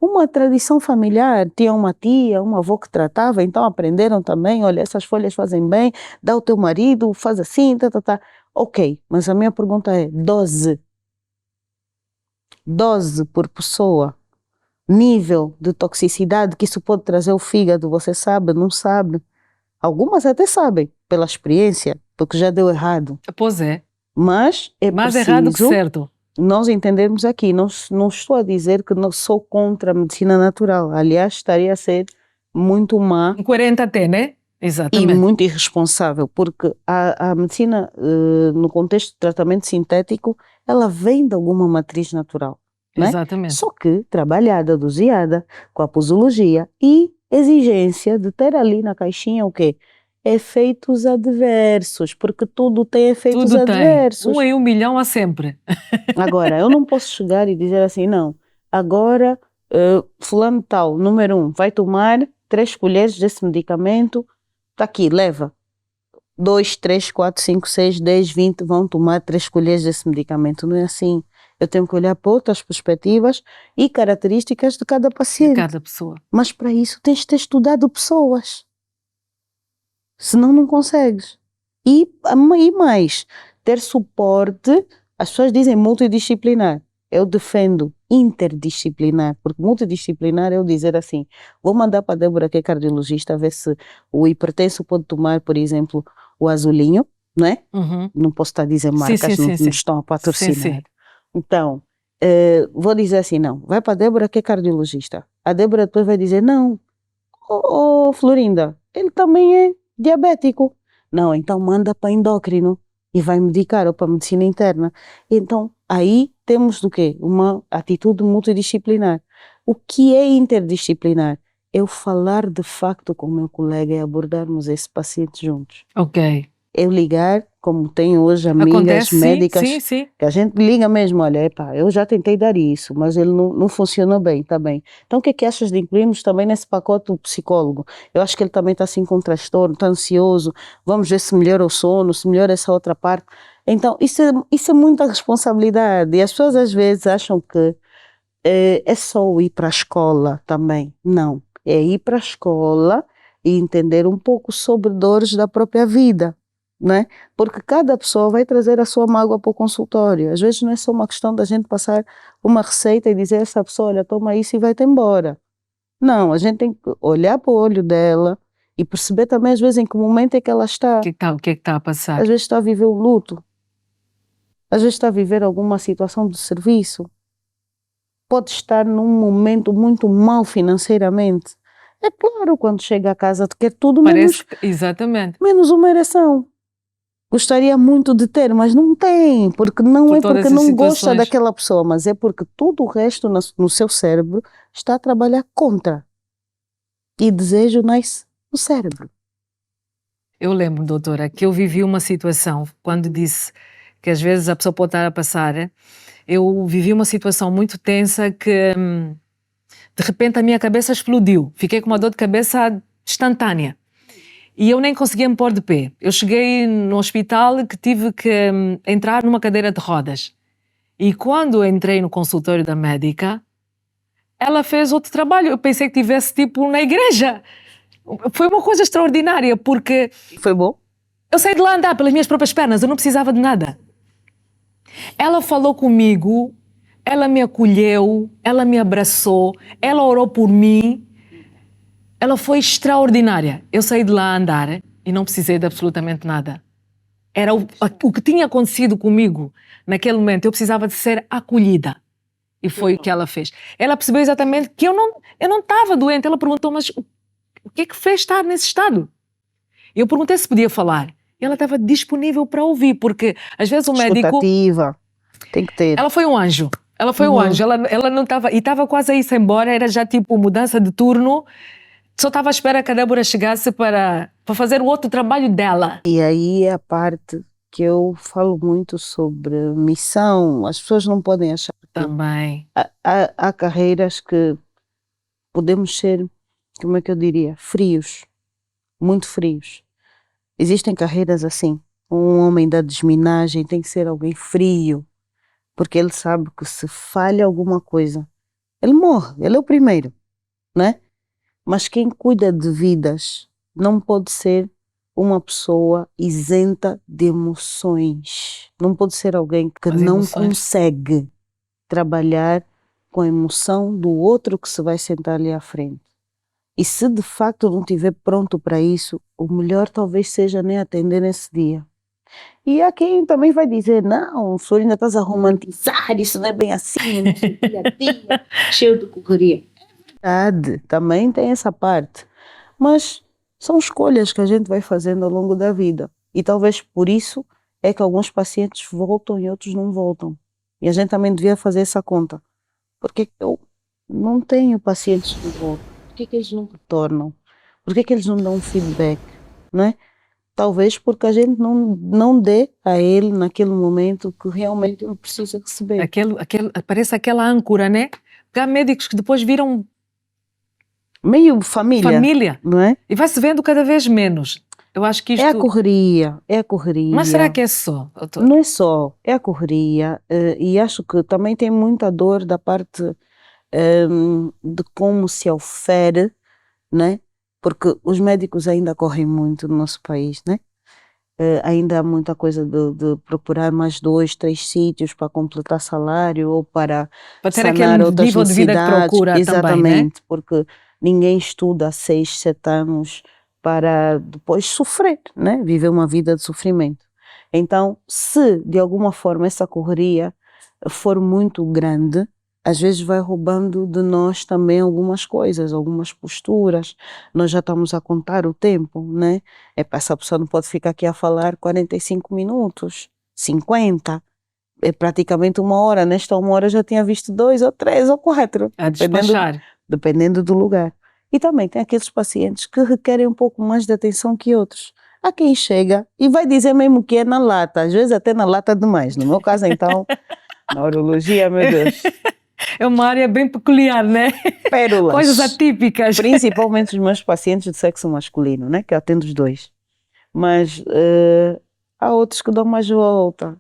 uma tradição familiar. Tinha uma tia, uma avó que tratava, então aprenderam também, olha, essas folhas fazem bem, dá ao teu marido, faz assim, tá, tá, tá. Ok, mas a minha pergunta é, dose por pessoa, nível de toxicidade que isso pode trazer ao fígado, você sabe, não sabe? Algumas até sabem, pela experiência, porque já deu errado. Pois é. Mas é Mais preciso errado que certo. nós entendermos aqui, não estou a dizer que não sou contra a medicina natural, aliás, estaria a ser muito má Incoerente até, né? e Exatamente. muito irresponsável, porque a medicina, no contexto de tratamento sintético, ela vem de alguma matriz natural, não é? Exatamente. Só que trabalhada, doseada, com a posologia e exigência de ter ali na caixinha o quê? Efeitos adversos, porque tudo tem efeitos Tudo tem. adversos. 1 em 1 milhão há sempre. Agora, eu não posso chegar e dizer assim, não, agora fulano tal, número 1, vai tomar 3 colheres desse medicamento, está aqui, leva. 2, 3, 4, 5, 6, 10, 20 vão tomar 3 colheres desse medicamento. Não é assim. Eu tenho que olhar para outras perspectivas e características de cada De paciente. cada pessoa. Mas para isso tens de ter estudado pessoas. Senão não consegues. E mais, ter suporte, as pessoas dizem multidisciplinar. Eu defendo interdisciplinar, porque multidisciplinar é eu dizer assim, vou mandar para a Débora, que é cardiologista, ver se o hipertenso pode tomar, por exemplo, o azulinho, não é? Uhum. Não posso estar a dizer Sim, marcas, sim, não sim, sim. estão a patrocinar. Sim, sim. Então, vou dizer assim, não, vai para a Débora, que é cardiologista. A Débora depois vai dizer, não, Florinda, ele também é diabético. Não, então manda para endócrino e vai medicar, ou para medicina interna. Então, aí temos do quê? Uma atitude multidisciplinar. O que é interdisciplinar? Eu falar de facto com o meu colega e abordarmos esse paciente juntos. Ok. Eu ligar, como tenho hoje amigas Acontece, médicas, sim, sim. que a gente liga mesmo, olha, epá, eu já tentei dar isso, mas ele não funcionou bem, tá bem. Então o que é que achas de incluirmos também nesse pacote o psicólogo? Eu acho que ele também está assim com transtorno, está ansioso, vamos ver se melhora o sono, se melhora essa outra parte. Então isso é muita responsabilidade e as pessoas às vezes acham que é só ir para a escola também. Não, é ir para a escola e entender um pouco sobre dores da própria vida. Né? Porque cada pessoa vai trazer a sua mágoa para o consultório. Às vezes não é só uma questão da gente passar uma receita e dizer a essa pessoa, olha, toma isso e vai-te embora. Não, a gente tem que olhar para o olho dela e perceber também às vezes em que momento é que ela está. O que é que está a passar? Às vezes está a viver o luto. às vezes está a viver alguma situação de serviço, pode estar num momento muito mal financeiramente. É claro, quando chega a casa quer tudo Parece que, exatamente. menos uma ereção. Gostaria muito de ter, mas não tem, porque não Por é todas porque as não gosta situações. daquela pessoa, mas é porque tudo o resto no seu cérebro está a trabalhar contra. E desejo nasce no cérebro. Eu lembro, doutora, que eu vivi uma situação, quando disse que às vezes a pessoa pode estar a passar, eu vivi uma situação muito tensa que de repente a minha cabeça explodiu. Fiquei com uma dor de cabeça instantânea. E eu nem conseguia me pôr de pé. Eu cheguei no hospital que tive que entrar numa cadeira de rodas. E quando entrei no consultório da médica, ela fez outro trabalho. Eu pensei que tivesse tipo na igreja. Foi uma coisa extraordinária, porque Foi bom? eu saí de lá a andar pelas minhas próprias pernas, eu não precisava de nada. Ela falou comigo, ela me acolheu, ela me abraçou, ela orou por mim. Ela foi extraordinária. Eu saí de lá a andar e não precisei de absolutamente nada. Era o que tinha acontecido comigo naquele momento. Eu precisava de ser acolhida. E foi o que ela fez. Ela percebeu exatamente que eu não estava doente. Ela perguntou, mas o que é que fez estar nesse estado? Eu perguntei se podia falar. E ela estava disponível para ouvir, porque às vezes o médico... Escutativa. Tem que ter. Ela foi um anjo. Ela foi um anjo. Ela não estava... E estava quase a ir-se embora. Era já tipo mudança de turno. Só estava à espera que a Débora chegasse para fazer o outro trabalho dela. E aí é a parte que eu falo muito sobre missão. As pessoas não podem achar que Também. há carreiras que podemos ser, como é que eu diria, frios, muito frios. Existem carreiras assim. Um homem da desminagem tem que ser alguém frio, porque ele sabe que se falha alguma coisa, ele morre, ele é o primeiro, né? Mas quem cuida de vidas não pode ser uma pessoa isenta de emoções. Não pode ser alguém que As não emoções. consegue trabalhar com a emoção do outro que se vai sentar ali à frente. E se de facto não estiver pronto para isso, o melhor talvez seja nem atender nesse dia. E há quem também vai dizer, não, o senhor ainda estás a romantizar, isso não é bem assim, não sei, dia a dia, cheio de correria. Verdade, também tem essa parte. Mas são escolhas que a gente vai fazendo ao longo da vida. E talvez por isso é que alguns pacientes voltam e outros não voltam. E a gente também devia fazer essa conta. Porque eu não tenho pacientes que voltam. Por que eles não retornam? Por que eles não dão um feedback? Não é? Talvez porque a gente não dê a ele naquele momento que realmente ele precisa receber. Parece aquela âncora, né? Porque há médicos que depois viram Meio família, não é? E vai-se vendo cada vez menos. Eu acho que isto... É a correria. Mas será que é só, doutor? Não é só, é a correria, e acho que também tem muita dor da parte de como se ofere, né? Porque os médicos ainda correm muito no nosso país, né? Ainda há muita coisa de procurar mais 2, 3 sítios para completar salário ou para ter sanar aquele outras nível de vida que necessidades. procura Exatamente, também, né? Porque ninguém estuda há 6, 7 anos para depois sofrer, né? Viver uma vida de sofrimento. Então, se de alguma forma essa correria for muito grande, às vezes vai roubando de nós também algumas coisas, algumas posturas. Nós já estamos a contar o tempo, né? Essa pessoa não pode ficar aqui a falar 45 minutos, 50, é praticamente 1 hora. Nesta 1 hora já tinha visto 2 ou 3 ou 4, A despachar. dependendo do lugar. E também tem aqueles pacientes que requerem um pouco mais de atenção que outros. Há quem chega e vai dizer mesmo que é na lata, às vezes até na lata demais. No meu caso, então, na urologia, meu Deus. É uma área bem peculiar, né? Pérolas. Coisas atípicas. Principalmente os meus pacientes de sexo masculino, né? Que eu atendo os dois. Mas há outros que dão mais volta.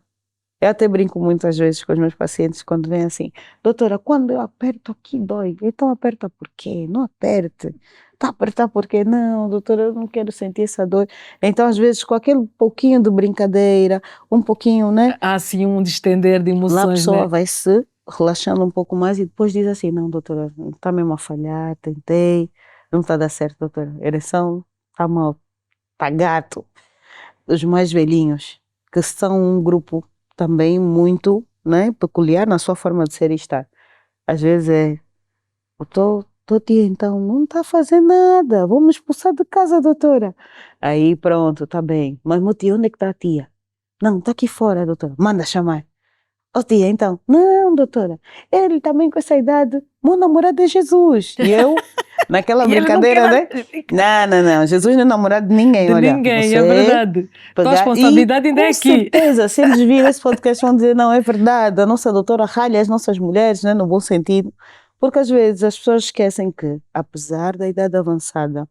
Eu até brinco muitas vezes com os meus pacientes quando vêm assim, doutora, quando eu aperto aqui dói. Então aperta por quê? Não aperte. Está a apertar por quê? Não, doutora, eu não quero sentir essa dor. Então às vezes com aquele pouquinho de brincadeira, um pouquinho, né? Há assim um distender de emoções, Lá a pessoa né? vai se relaxando um pouco mais e depois diz assim, não, doutora, está mesmo a falhar, tentei, não está a dar certo, doutora. Ereção está mal, está gato. Os mais velhinhos, que são um grupo também muito, né, peculiar na sua forma de ser e estar. Às vezes tô tia, então não está a fazer nada, vamos expulsar de casa, doutora. Aí pronto, tá bem. Mas meu tio, onde é que está a tia? Não, está aqui fora, doutora. Manda chamar. Ó tia, então. Não, doutora. Ele também com essa idade, meu namorado é Jesus. E eu, naquela E ele não brincadeira, né? quer Não. Jesus não é namorado de ninguém, de olha. ninguém, Você é verdade. Tua pegar responsabilidade ainda é com aqui. certeza, se eles virem esse podcast vão dizer, não, é verdade, a nossa doutora ralha as nossas mulheres, né, no bom sentido, porque às vezes as pessoas esquecem que, apesar da idade avançada,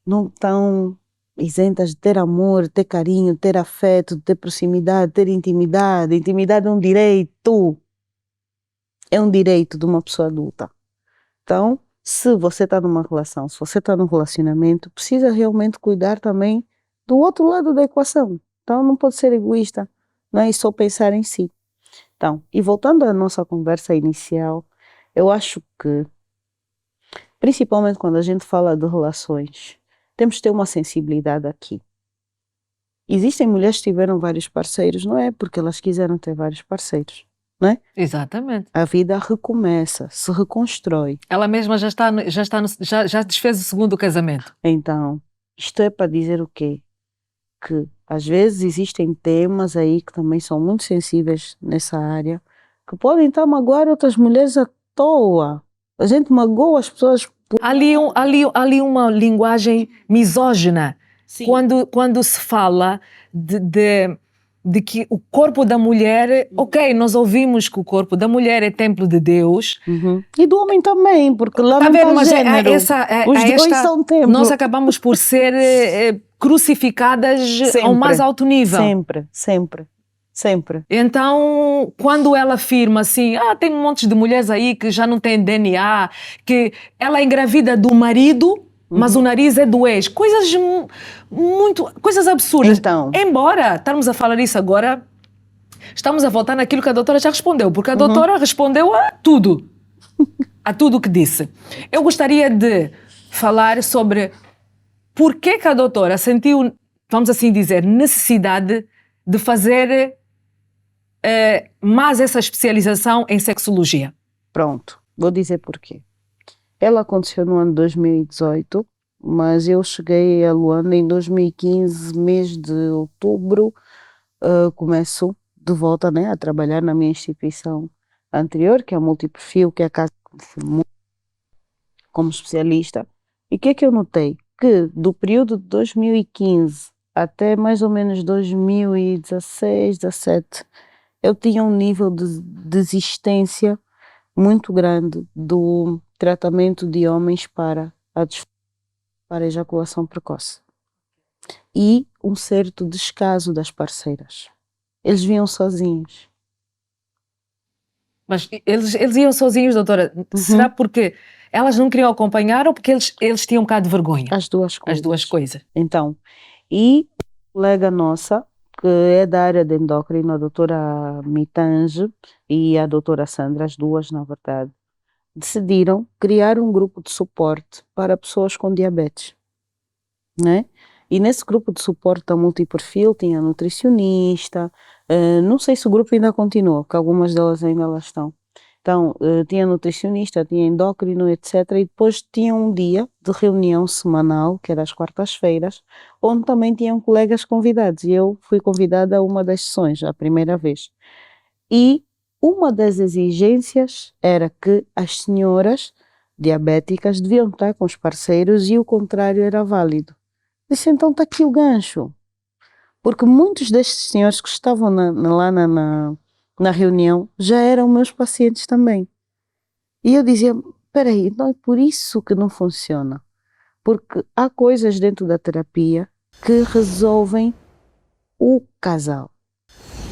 não estão isentas de ter amor, ter carinho, ter afeto, ter proximidade, ter intimidade. Intimidade é um direito de uma pessoa adulta. Então, se você está numa relação, se você está num relacionamento, precisa realmente cuidar também do outro lado da equação. Então, não pode ser egoísta, não é? E só pensar em si. Então, e voltando à nossa conversa inicial, eu acho que, principalmente quando a gente fala de relações, temos de ter uma sensibilidade aqui. Existem mulheres que tiveram vários parceiros, não é porque elas quiseram ter vários parceiros, não é? Exatamente. A vida recomeça, se reconstrói. Ela mesma já desfez o segundo casamento. Então, isto é para dizer o quê? Que às vezes existem temas aí que também são muito sensíveis nessa área, que podem estar a magoar outras mulheres à toa. A gente magoa as pessoas por... Ali uma linguagem misógina. Sim. Quando se fala de que o corpo da mulher, ok, nós ouvimos que o corpo da mulher é templo de Deus. Uhum. E do homem também, porque lá Tá não vendo? está Mas gênero. Os dois são templo. nós acabamos por ser crucificadas ao mais alto nível. Sempre. Então, quando ela afirma assim, tem um monte de mulheres aí que já não têm DNA, que ela é engravida do marido, mas o nariz é do ex. Coisas absurdas. Então. Embora estarmos a falar isso agora, estamos a voltar naquilo que a doutora já respondeu, porque a doutora respondeu a tudo. A tudo o que disse. Eu gostaria de falar sobre por que a doutora sentiu, vamos assim dizer, necessidade de fazer mais essa especialização em sexologia. Pronto, vou dizer porquê. Ela aconteceu no ano 2018, mas eu cheguei a Luanda em 2015, mês de outubro, começo de volta, né, a trabalhar na minha instituição anterior, que é a Multiperfil, que é a casa que me formou como especialista. E o que é que eu notei? Que do período de 2015 até mais ou menos 2016, 2017, eu tinha um nível de desistência muito grande do tratamento de homens para a ejaculação precoce. E um certo descaso das parceiras. Eles vinham sozinhos. Mas eles iam sozinhos, doutora? Será porque elas não queriam acompanhar ou porque eles tinham um bocado de vergonha? As duas coisas. As duas coisas. Então, e uma colega nossa, que é da área de endócrino, a doutora Mitange e a doutora Sandra, as duas, na verdade, decidiram criar um grupo de suporte para pessoas com diabetes, né? E nesse grupo de suporte da Multiperfil tinha nutricionista, não sei se o grupo ainda continua, porque algumas delas ainda lá estão. Então, tinha nutricionista, tinha endócrino, etc. E depois tinha um dia de reunião semanal, que era às quartas-feiras, onde também tinham colegas convidados. E eu fui convidada a uma das sessões, a primeira vez. E uma das exigências era que as senhoras diabéticas deviam estar com os parceiros e o contrário era válido. Disse, então está aqui o gancho. Porque muitos destes senhores que estavam lá na reunião já eram meus pacientes também. E eu dizia, peraí, então é por isso que não funciona. Porque há coisas dentro da terapia que resolvem o casal,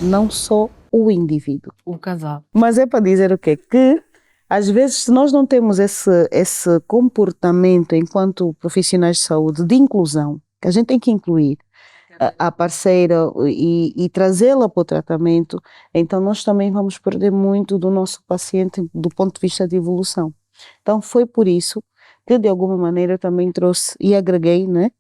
não só o indivíduo. O casal. Mas é para dizer o quê? Que às vezes se nós não temos esse comportamento enquanto profissionais de saúde de inclusão, que a gente tem que incluir a parceira e trazê-la para o tratamento, então nós também vamos perder muito do nosso paciente do ponto de vista de evolução. Então foi por isso que de alguma maneira eu também trouxe e agreguei, né,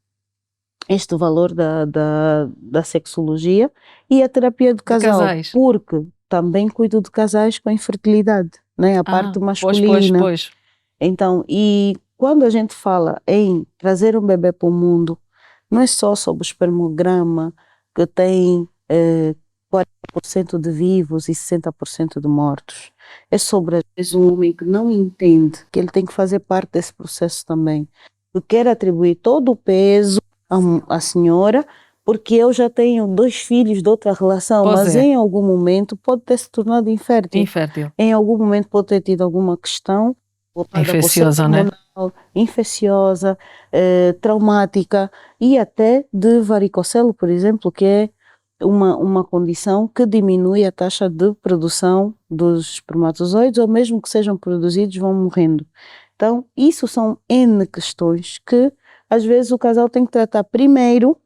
este valor da sexologia e a terapia de casal, casais. porque também cuido de casais com infertilidade, né? A parte masculina. Pois. Então, e quando a gente fala em trazer um bebê para o mundo, não é só sobre o espermograma, que tem 40% de vivos e 60% de mortos. É sobre, às vezes, um homem que não entende que ele tem que fazer parte desse processo também. Que quer atribuir todo o peso à senhora, porque eu já tenho 2 filhos de outra relação, Pois mas é. em algum momento pode ter se tornado infértil. Em algum momento pode ter tido alguma questão infecciosa, né? Infecciosa, traumática e até de varicocele, por exemplo, que é uma condição que diminui a taxa de produção dos espermatozoides, ou mesmo que sejam produzidos, vão morrendo. Então, isso são N questões que às vezes o casal tem que tratar primeiro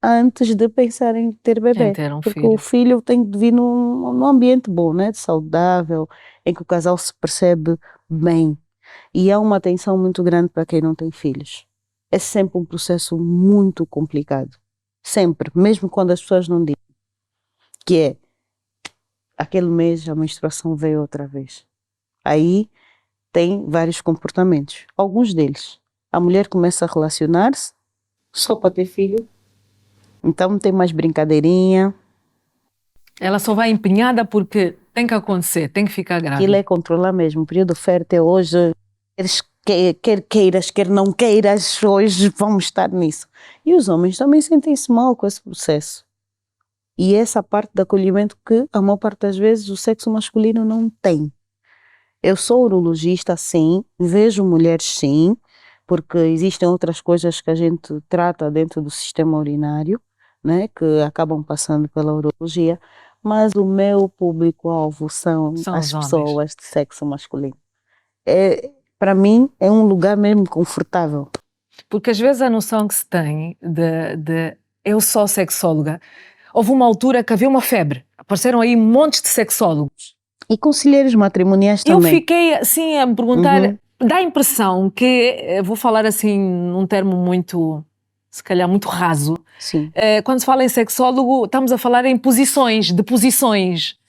antes de pensar em ter bebê. Em ter um porque filho. o filho tem de vir num ambiente bom, né? Saudável, em que o casal se percebe bem. E há uma atenção muito grande para quem não tem filhos. É sempre um processo muito complicado. Sempre, mesmo quando as pessoas não dizem. Que é, aquele mês a menstruação veio outra vez. Aí tem vários comportamentos. Alguns deles, a mulher começa a relacionar-se só para ter filho. Então tem mais brincadeirinha. Ela só vai empenhada porque tem que acontecer, tem que ficar grávida. Aquilo é controlar mesmo. O período fértil hoje, quer queiras, quer não queiras, hoje vamos estar nisso. E os homens também sentem-se mal com esse processo. E essa parte de acolhimento que a maior parte das vezes o sexo masculino não tem. Eu sou urologista, sim, vejo mulheres, sim, porque existem outras coisas que a gente trata dentro do sistema urinário, né, que acabam passando pela urologia, mas o meu público-alvo são as pessoas de sexo masculino. Para mim, é um lugar mesmo confortável. Porque às vezes a noção que se tem de eu sou sexóloga, houve uma altura que havia uma febre, apareceram aí montes de sexólogos. E conselheiros matrimoniais também. Eu fiquei assim a me perguntar, dá a impressão que, vou falar assim num termo muito, se calhar muito raso, sim. Quando se fala em sexólogo, estamos a falar em posições, de posições.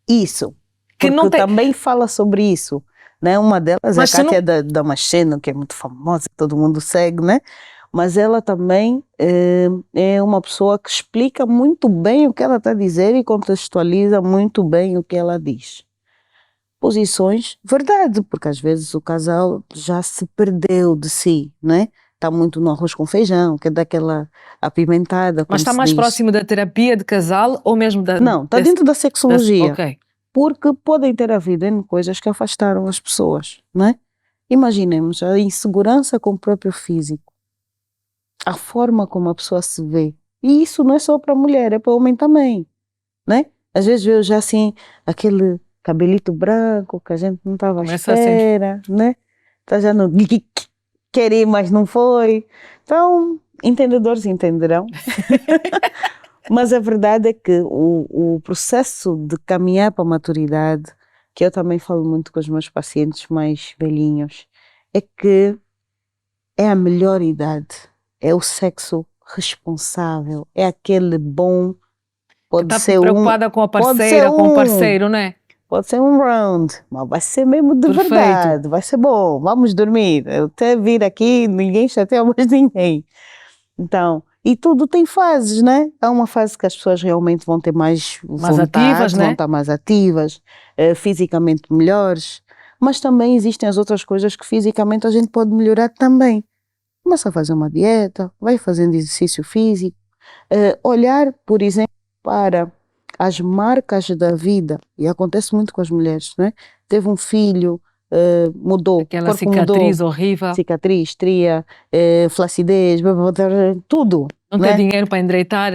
Isso, que porque também fala sobre isso. Né? Uma delas é a Cátia Damasceno, que é muito famosa, todo mundo segue, né? Mas ela também é uma pessoa que explica muito bem o que ela está a dizer e contextualiza muito bem o que ela diz. Posições, verdade, porque às vezes o casal já se perdeu de si, né? Está muito no arroz com feijão, que é daquela apimentada. Mas está mais próximo da terapia de casal ou mesmo da... Não, está dentro da sexologia. Ok. Porque podem ter havido coisas que afastaram as pessoas, não é? Imaginemos a insegurança com o próprio físico, a forma como a pessoa se vê. E isso não é só para a mulher, é para o homem também, né? Às vezes vejo já assim, aquele cabelito branco que a gente não estava à espera, né? Está já no... quer ir, mas não foi. Então, entendedores entenderão. Mas a verdade é que o processo de caminhar para a maturidade, que eu também falo muito com os meus pacientes mais velhinhos, é que é a melhor idade, é o sexo responsável, é aquele bom, pode ser preocupada com a parceira, com o parceiro, não é? Pode ser um round, mas vai ser mesmo de verdade, vai ser bom, vamos dormir, eu até vir aqui, ninguém chateia mais ninguém. Então, e tudo tem fases, né? Há uma fase que as pessoas realmente vão ter mais vontade, ativas, né? Vão estar mais ativas, fisicamente melhores, mas também existem as outras coisas que fisicamente a gente pode melhorar também. Começa a fazer uma dieta, vai fazendo exercício físico, olhar, por exemplo, para as marcas da vida, e acontece muito com as mulheres, né? Teve um filho, mudou. Aquela cicatriz horrível. Cicatriz, estria, flacidez, tudo. Não tem dinheiro para endireitar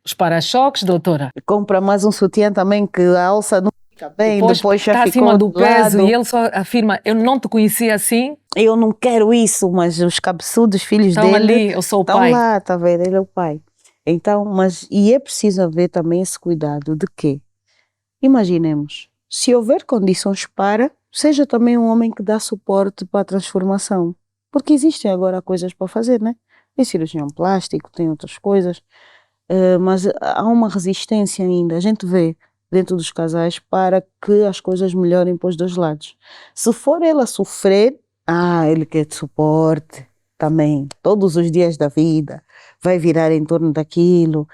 os para-choques, doutora? Compra mais um sutiã também que a alça não fica bem, depois já está ficou acima do peso lado. E ele só afirma, eu não te conhecia assim. Eu não quero isso, mas os cabeçudos filhos estão dele ali, eu sou o pai. Estão lá, está vendo, ele é o pai. Então, e é preciso haver também esse cuidado de que, imaginemos, se houver condições para, seja também um homem que dá suporte para a transformação. Porque existem agora coisas para fazer, né? Tem cirurgião plástico, tem outras coisas, mas há uma resistência ainda. A gente vê dentro dos casais para que as coisas melhorem para os dois lados. Se for ela sofrer, ele quer suporte também, todos os dias da vida, vai virar em torno daquilo,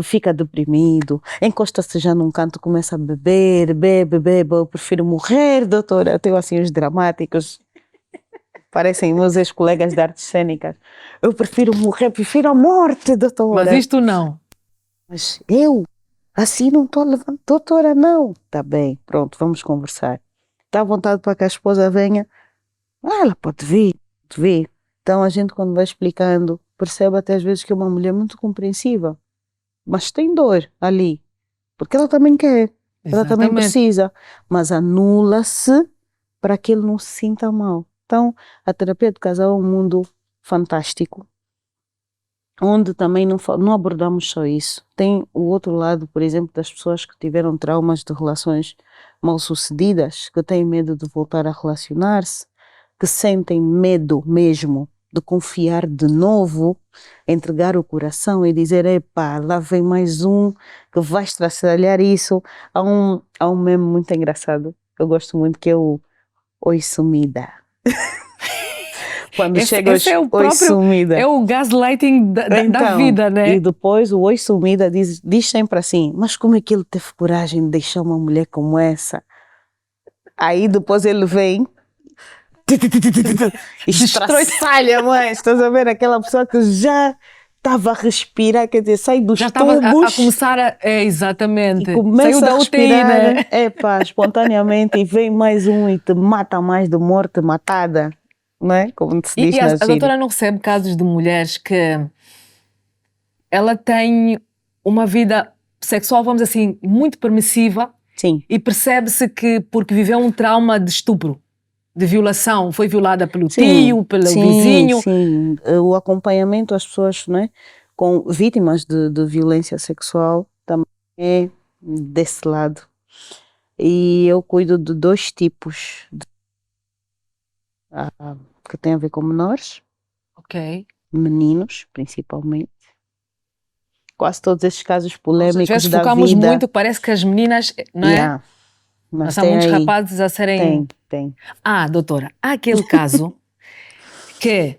fica deprimido, encosta-se já num canto, começa a beber, bebe, eu prefiro morrer, doutora. Eu tenho assim os dramáticos, parecem meus ex-colegas de artes cênicas. Eu prefiro morrer, prefiro a morte, doutora. Mas isto não. Mas eu, assim não estou levando, doutora, não. Tá bem, pronto, vamos conversar. Está à vontade para que a esposa venha? Ela pode vir, pode vir. Então a gente, quando vai explicando, percebe até às vezes que é uma mulher muito compreensiva, mas tem dor ali, porque ela também quer, ela também Exatamente. precisa, mas anula-se para que ele não se sinta mal. Então a terapia de casal é um mundo fantástico, onde também não abordamos só isso. Tem o outro lado, por exemplo, das pessoas que tiveram traumas de relações mal-sucedidas, que têm medo de voltar a relacionar-se, que sentem medo mesmo de confiar de novo, entregar o coração e dizer, epá, lá vem mais um que vai estraçalhar isso. Há um meme muito engraçado, eu gosto muito, que é o Oi Sumida. Quando chega Esse é o Oi próprio, Sumida. é o gaslighting da Então, vida, né? E depois o Oi Sumida diz sempre assim, mas como é que ele teve coragem de deixar uma mulher como essa? Aí depois ele vem estraçalha, mãe. Estás a ver? Aquela pessoa que já estava a respirar, quer dizer, sai dos Já estava a tubos começar a... exatamente. e começa Saiu da a UTI, respirar, né? espontaneamente, e vem mais um e te mata mais de morte matada, não é? Como se diz E na a gíria. doutora não recebe casos de mulheres que ela tem uma vida sexual, vamos dizer assim, muito permissiva, Sim. e percebe-se que porque viveu um trauma de estupro, de violação, foi violada pelo tio, pelo vizinho. Sim, o acompanhamento às pessoas, não é, com vítimas de violência sexual também é desse lado. E eu cuido de 2 tipos, que tem a ver com menores, Ok. meninos principalmente. Quase todos esses casos Às polêmicos vezes da focamos vida. muito, parece que as meninas, não é? Yeah, mas Mas há tem muitos aí, rapazes a serem... tem. Doutora, há aquele caso que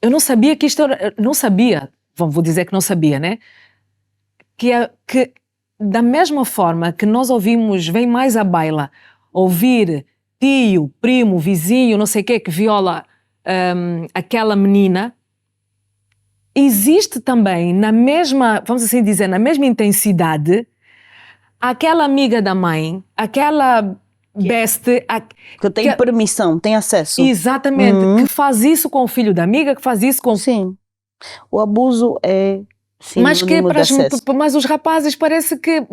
eu não sabia que isto era... Não sabia, vou dizer que não sabia, né? Que da mesma forma que nós ouvimos, vem mais à baila, ouvir tio, primo, vizinho, não sei o quê, que viola aquela menina, existe também na mesma, vamos assim dizer, na mesma intensidade, aquela amiga da mãe, aquela beste... Que tem permissão, tem acesso. Exatamente, que faz isso com o filho da amiga, que faz isso com... Sim, o abuso é Mas sinônimo de acesso. mas os rapazes parece que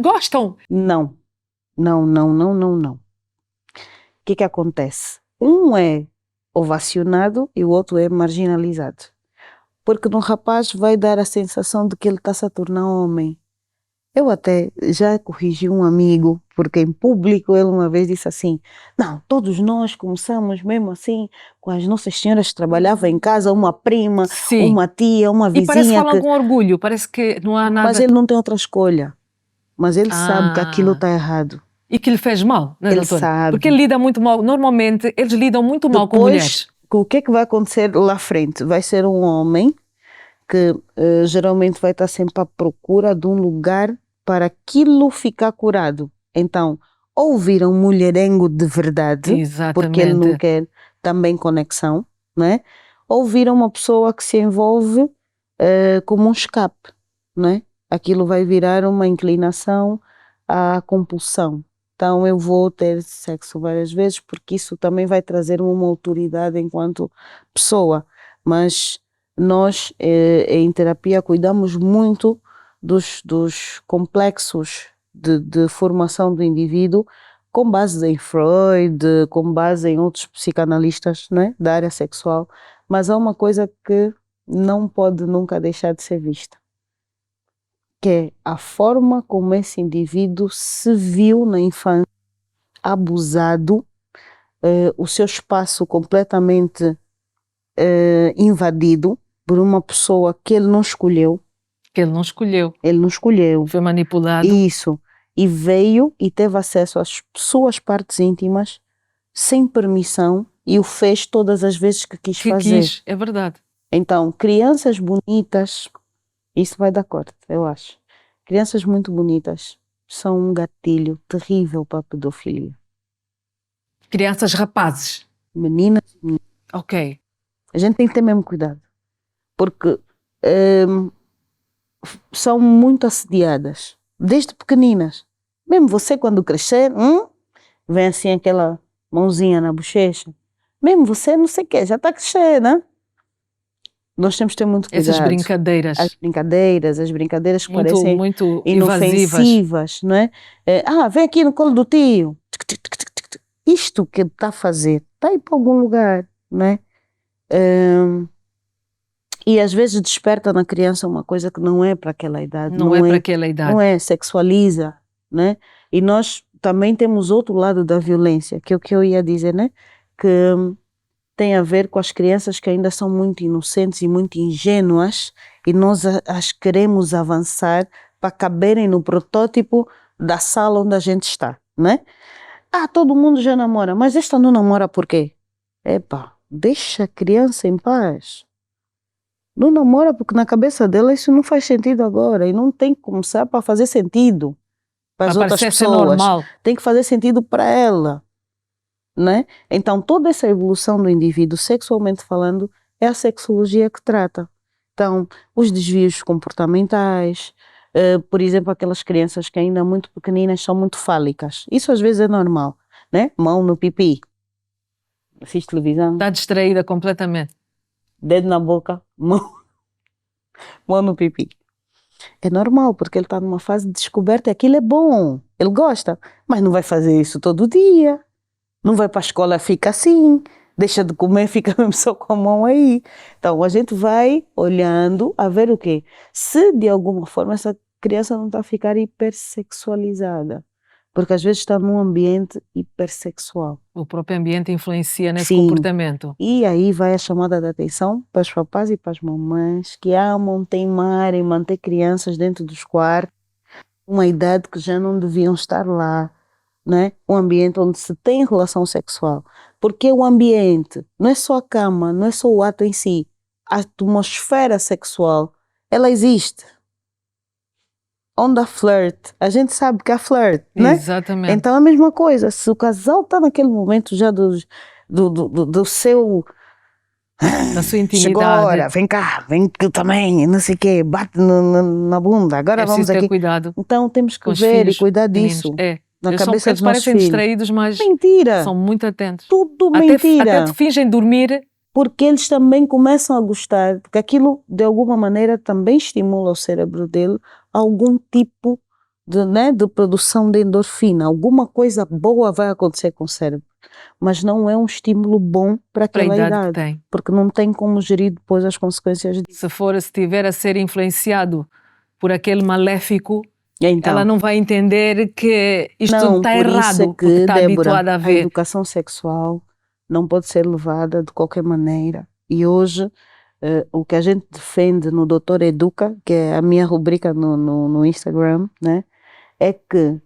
gostam. Não. O que acontece? Um é ovacionado e o outro é marginalizado. Porque no rapaz vai dar a sensação de que ele está-se a tornar homem. Eu até já corrigi um amigo, porque em público ele uma vez disse assim, não, todos nós começamos mesmo assim, com as nossas senhoras que trabalhavam em casa, uma prima, Sim. uma tia, uma vizinha. E parece que falam com orgulho, parece que não há nada... Mas ele não tem outra escolha. Mas ele sabe que aquilo está errado. E que lhe fez mal, não é, Ele doutora? sabe. Porque ele lida muito mal, normalmente eles lidam muito mal com mulheres. O que é que vai acontecer lá à frente? Vai ser um homem que geralmente vai estar sempre à procura de um lugar para aquilo ficar curado. Então, ou vira um mulherengo de verdade, Exatamente. porque ele não quer também conexão, né? Ou vira uma pessoa que se envolve como um escape, né? Aquilo vai virar uma inclinação à compulsão. Então eu vou ter sexo várias vezes porque isso também vai trazer uma autoridade enquanto pessoa. Mas nós em terapia cuidamos muito dos complexos de formação do indivíduo com base em Freud, com base em outros psicanalistas, né, da área sexual. Mas há uma coisa que não pode nunca deixar de ser vista, que é a forma como esse indivíduo se viu na infância, abusado, o seu espaço completamente invadido por uma pessoa que ele não escolheu. Que ele não escolheu. Ele não escolheu. Foi manipulado. Isso. E veio e teve acesso às suas partes íntimas sem permissão e o fez todas as vezes que quis fazer. É verdade. Então, crianças bonitas, isso vai dar corte, eu acho. Crianças muito bonitas são um gatilho terrível para a pedofilia. Crianças rapazes. Meninas. Ok. A gente tem que ter mesmo cuidado. Porque são muito assediadas. Desde pequeninas. Mesmo você quando crescer, vem assim aquela mãozinha na bochecha. Mesmo você não sei o quê, já está crescendo, né? Nós temos que ter muito cuidado. Essas brincadeiras. As brincadeiras que muito, parecem muito inofensivas, não é? Vem aqui no colo do tio. Isto que ele está a fazer, está a ir para algum lugar, não é? E às vezes desperta na criança uma coisa que não é para aquela idade. Não é para aquela idade. Não é, sexualiza, né? E nós também temos outro lado da violência, que é o que eu ia dizer, né? Que tem a ver com as crianças que ainda são muito inocentes e muito ingênuas e nós as queremos avançar para caberem no protótipo da sala onde a gente está, né? Todo mundo já namora, mas esta não namora por quê? Deixa a criança em paz. Não namora porque na cabeça dela isso não faz sentido agora e não tem que começar para fazer sentido para as outras pessoas. Normal. Tem que fazer sentido para ela, né? Então toda essa evolução do indivíduo, sexualmente falando, é a sexologia que trata. Então os desvios comportamentais, por exemplo, aquelas crianças que ainda muito pequeninas são muito fálicas. Isso às vezes é normal, né? Mão no pipi. Assiste televisão. Está distraída completamente. Dedo na boca, mão no pipi. É normal, porque ele está numa fase de descoberta e aquilo é bom, ele gosta, mas não vai fazer isso todo dia, não vai para a escola, fica assim, deixa de comer, fica mesmo só com a mão aí. Então a gente vai olhando a ver o quê? Se de alguma forma essa criança não está a ficar hipersexualizada. Porque às vezes está num ambiente hipersexual. O próprio ambiente influencia nesse comportamento. E aí vai a chamada de atenção para os papás e para as mamães que amam teimar e manter crianças dentro dos quartos, uma idade que já não deviam estar lá, né? Um ambiente onde se tem relação sexual. Porque o ambiente não é só a cama, não é só o ato em si. A atmosfera sexual, ela existe. Onde há flirt, a gente sabe que há flirt, né? Exatamente. Então a mesma coisa, se o casal está naquele momento já do seu... Da sua intimidade. Chegou a hora, vem cá, vem que também, não sei o quê, bate na bunda, agora vamos aqui. Ter cuidado. Então temos que ver e cuidar disso. Na cabeça dos nossos parecem filhos. Distraídos, mas mentira. São muito atentos. Tudo mentira. Até fingem dormir. Porque eles também começam a gostar, porque aquilo de alguma maneira também estimula o cérebro dele algum tipo de produção de endorfina, alguma coisa boa vai acontecer com o cérebro, mas não é um estímulo bom para aquela idade, que tem. Porque não tem como gerir depois as consequências disso. Se estiver a ser influenciado por aquele maléfico, então, ela não vai entender que isto está errado, porque está habituada a ver. A educação sexual não pode ser levada de qualquer maneira, e hoje o que a gente defende no Doutor Educa, que é a minha rubrica no Instagram, né, é que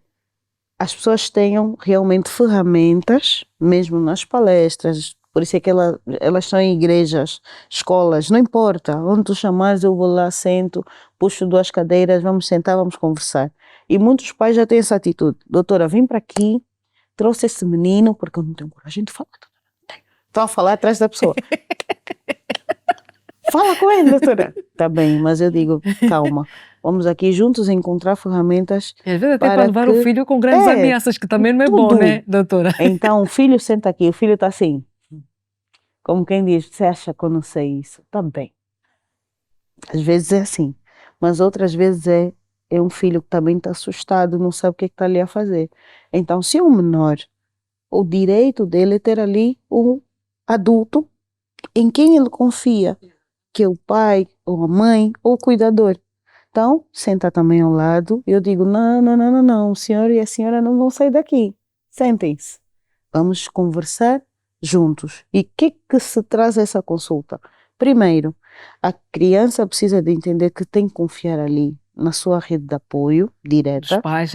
as pessoas tenham realmente ferramentas, mesmo nas palestras, por isso é que elas estão em igrejas, escolas, não importa, onde tu chamares eu vou lá, sento, puxo 2 cadeiras, vamos sentar, vamos conversar. E muitos pais já têm essa atitude, doutora, vim para aqui, trouxe esse menino, porque eu não tenho coragem de falar. Estão a falar atrás da pessoa. Fala com ele, doutora. Tá bem, mas eu digo, calma. Vamos aqui juntos encontrar ferramentas. E às vezes até para levar o filho com grandes ameaças, que também não é bom, né, doutora? Então, o filho senta aqui, o filho está assim. Como quem diz, você acha que eu não sei isso? Tá bem. Às vezes é assim. Mas outras vezes é um filho que também está assustado, não sabe o que está ali a fazer. Então, se é um menor, o direito dele é ter ali um adulto em quem ele confia, que é o pai, ou a mãe, ou o cuidador. Então, senta também ao lado, eu digo, não, o senhor e a senhora não vão sair daqui, sentem-se. Vamos conversar juntos. E o que se traz a essa consulta? Primeiro, a criança precisa de entender que tem que confiar ali na sua rede de apoio Os direta, pais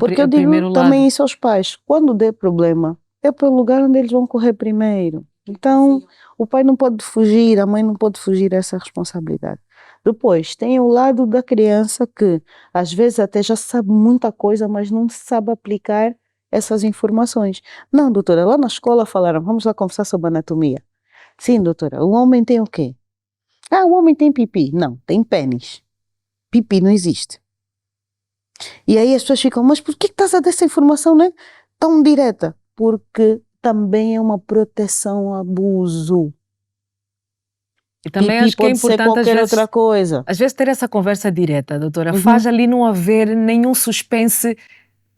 porque eu primeiro digo lado. também isso aos pais, quando der problema, é para o lugar onde eles vão correr primeiro. Então, o pai não pode fugir, a mãe não pode fugir dessa responsabilidade. Depois, tem o lado da criança que, às vezes, até já sabe muita coisa, mas não sabe aplicar essas informações. Não, doutora, lá na escola falaram, vamos lá conversar sobre anatomia. Sim, doutora, o homem tem o quê? Ah, o homem tem pipi. Não, tem pênis. Pipi não existe. E aí as pessoas ficam, mas por que estás a dar essa informação, né, tão direta? Porque também é uma proteção ao abuso. E também Pipi acho que é pode ser importante qualquer outra coisa. às vezes ter essa conversa direta, doutora. Uhum. Faz ali não haver nenhum suspense,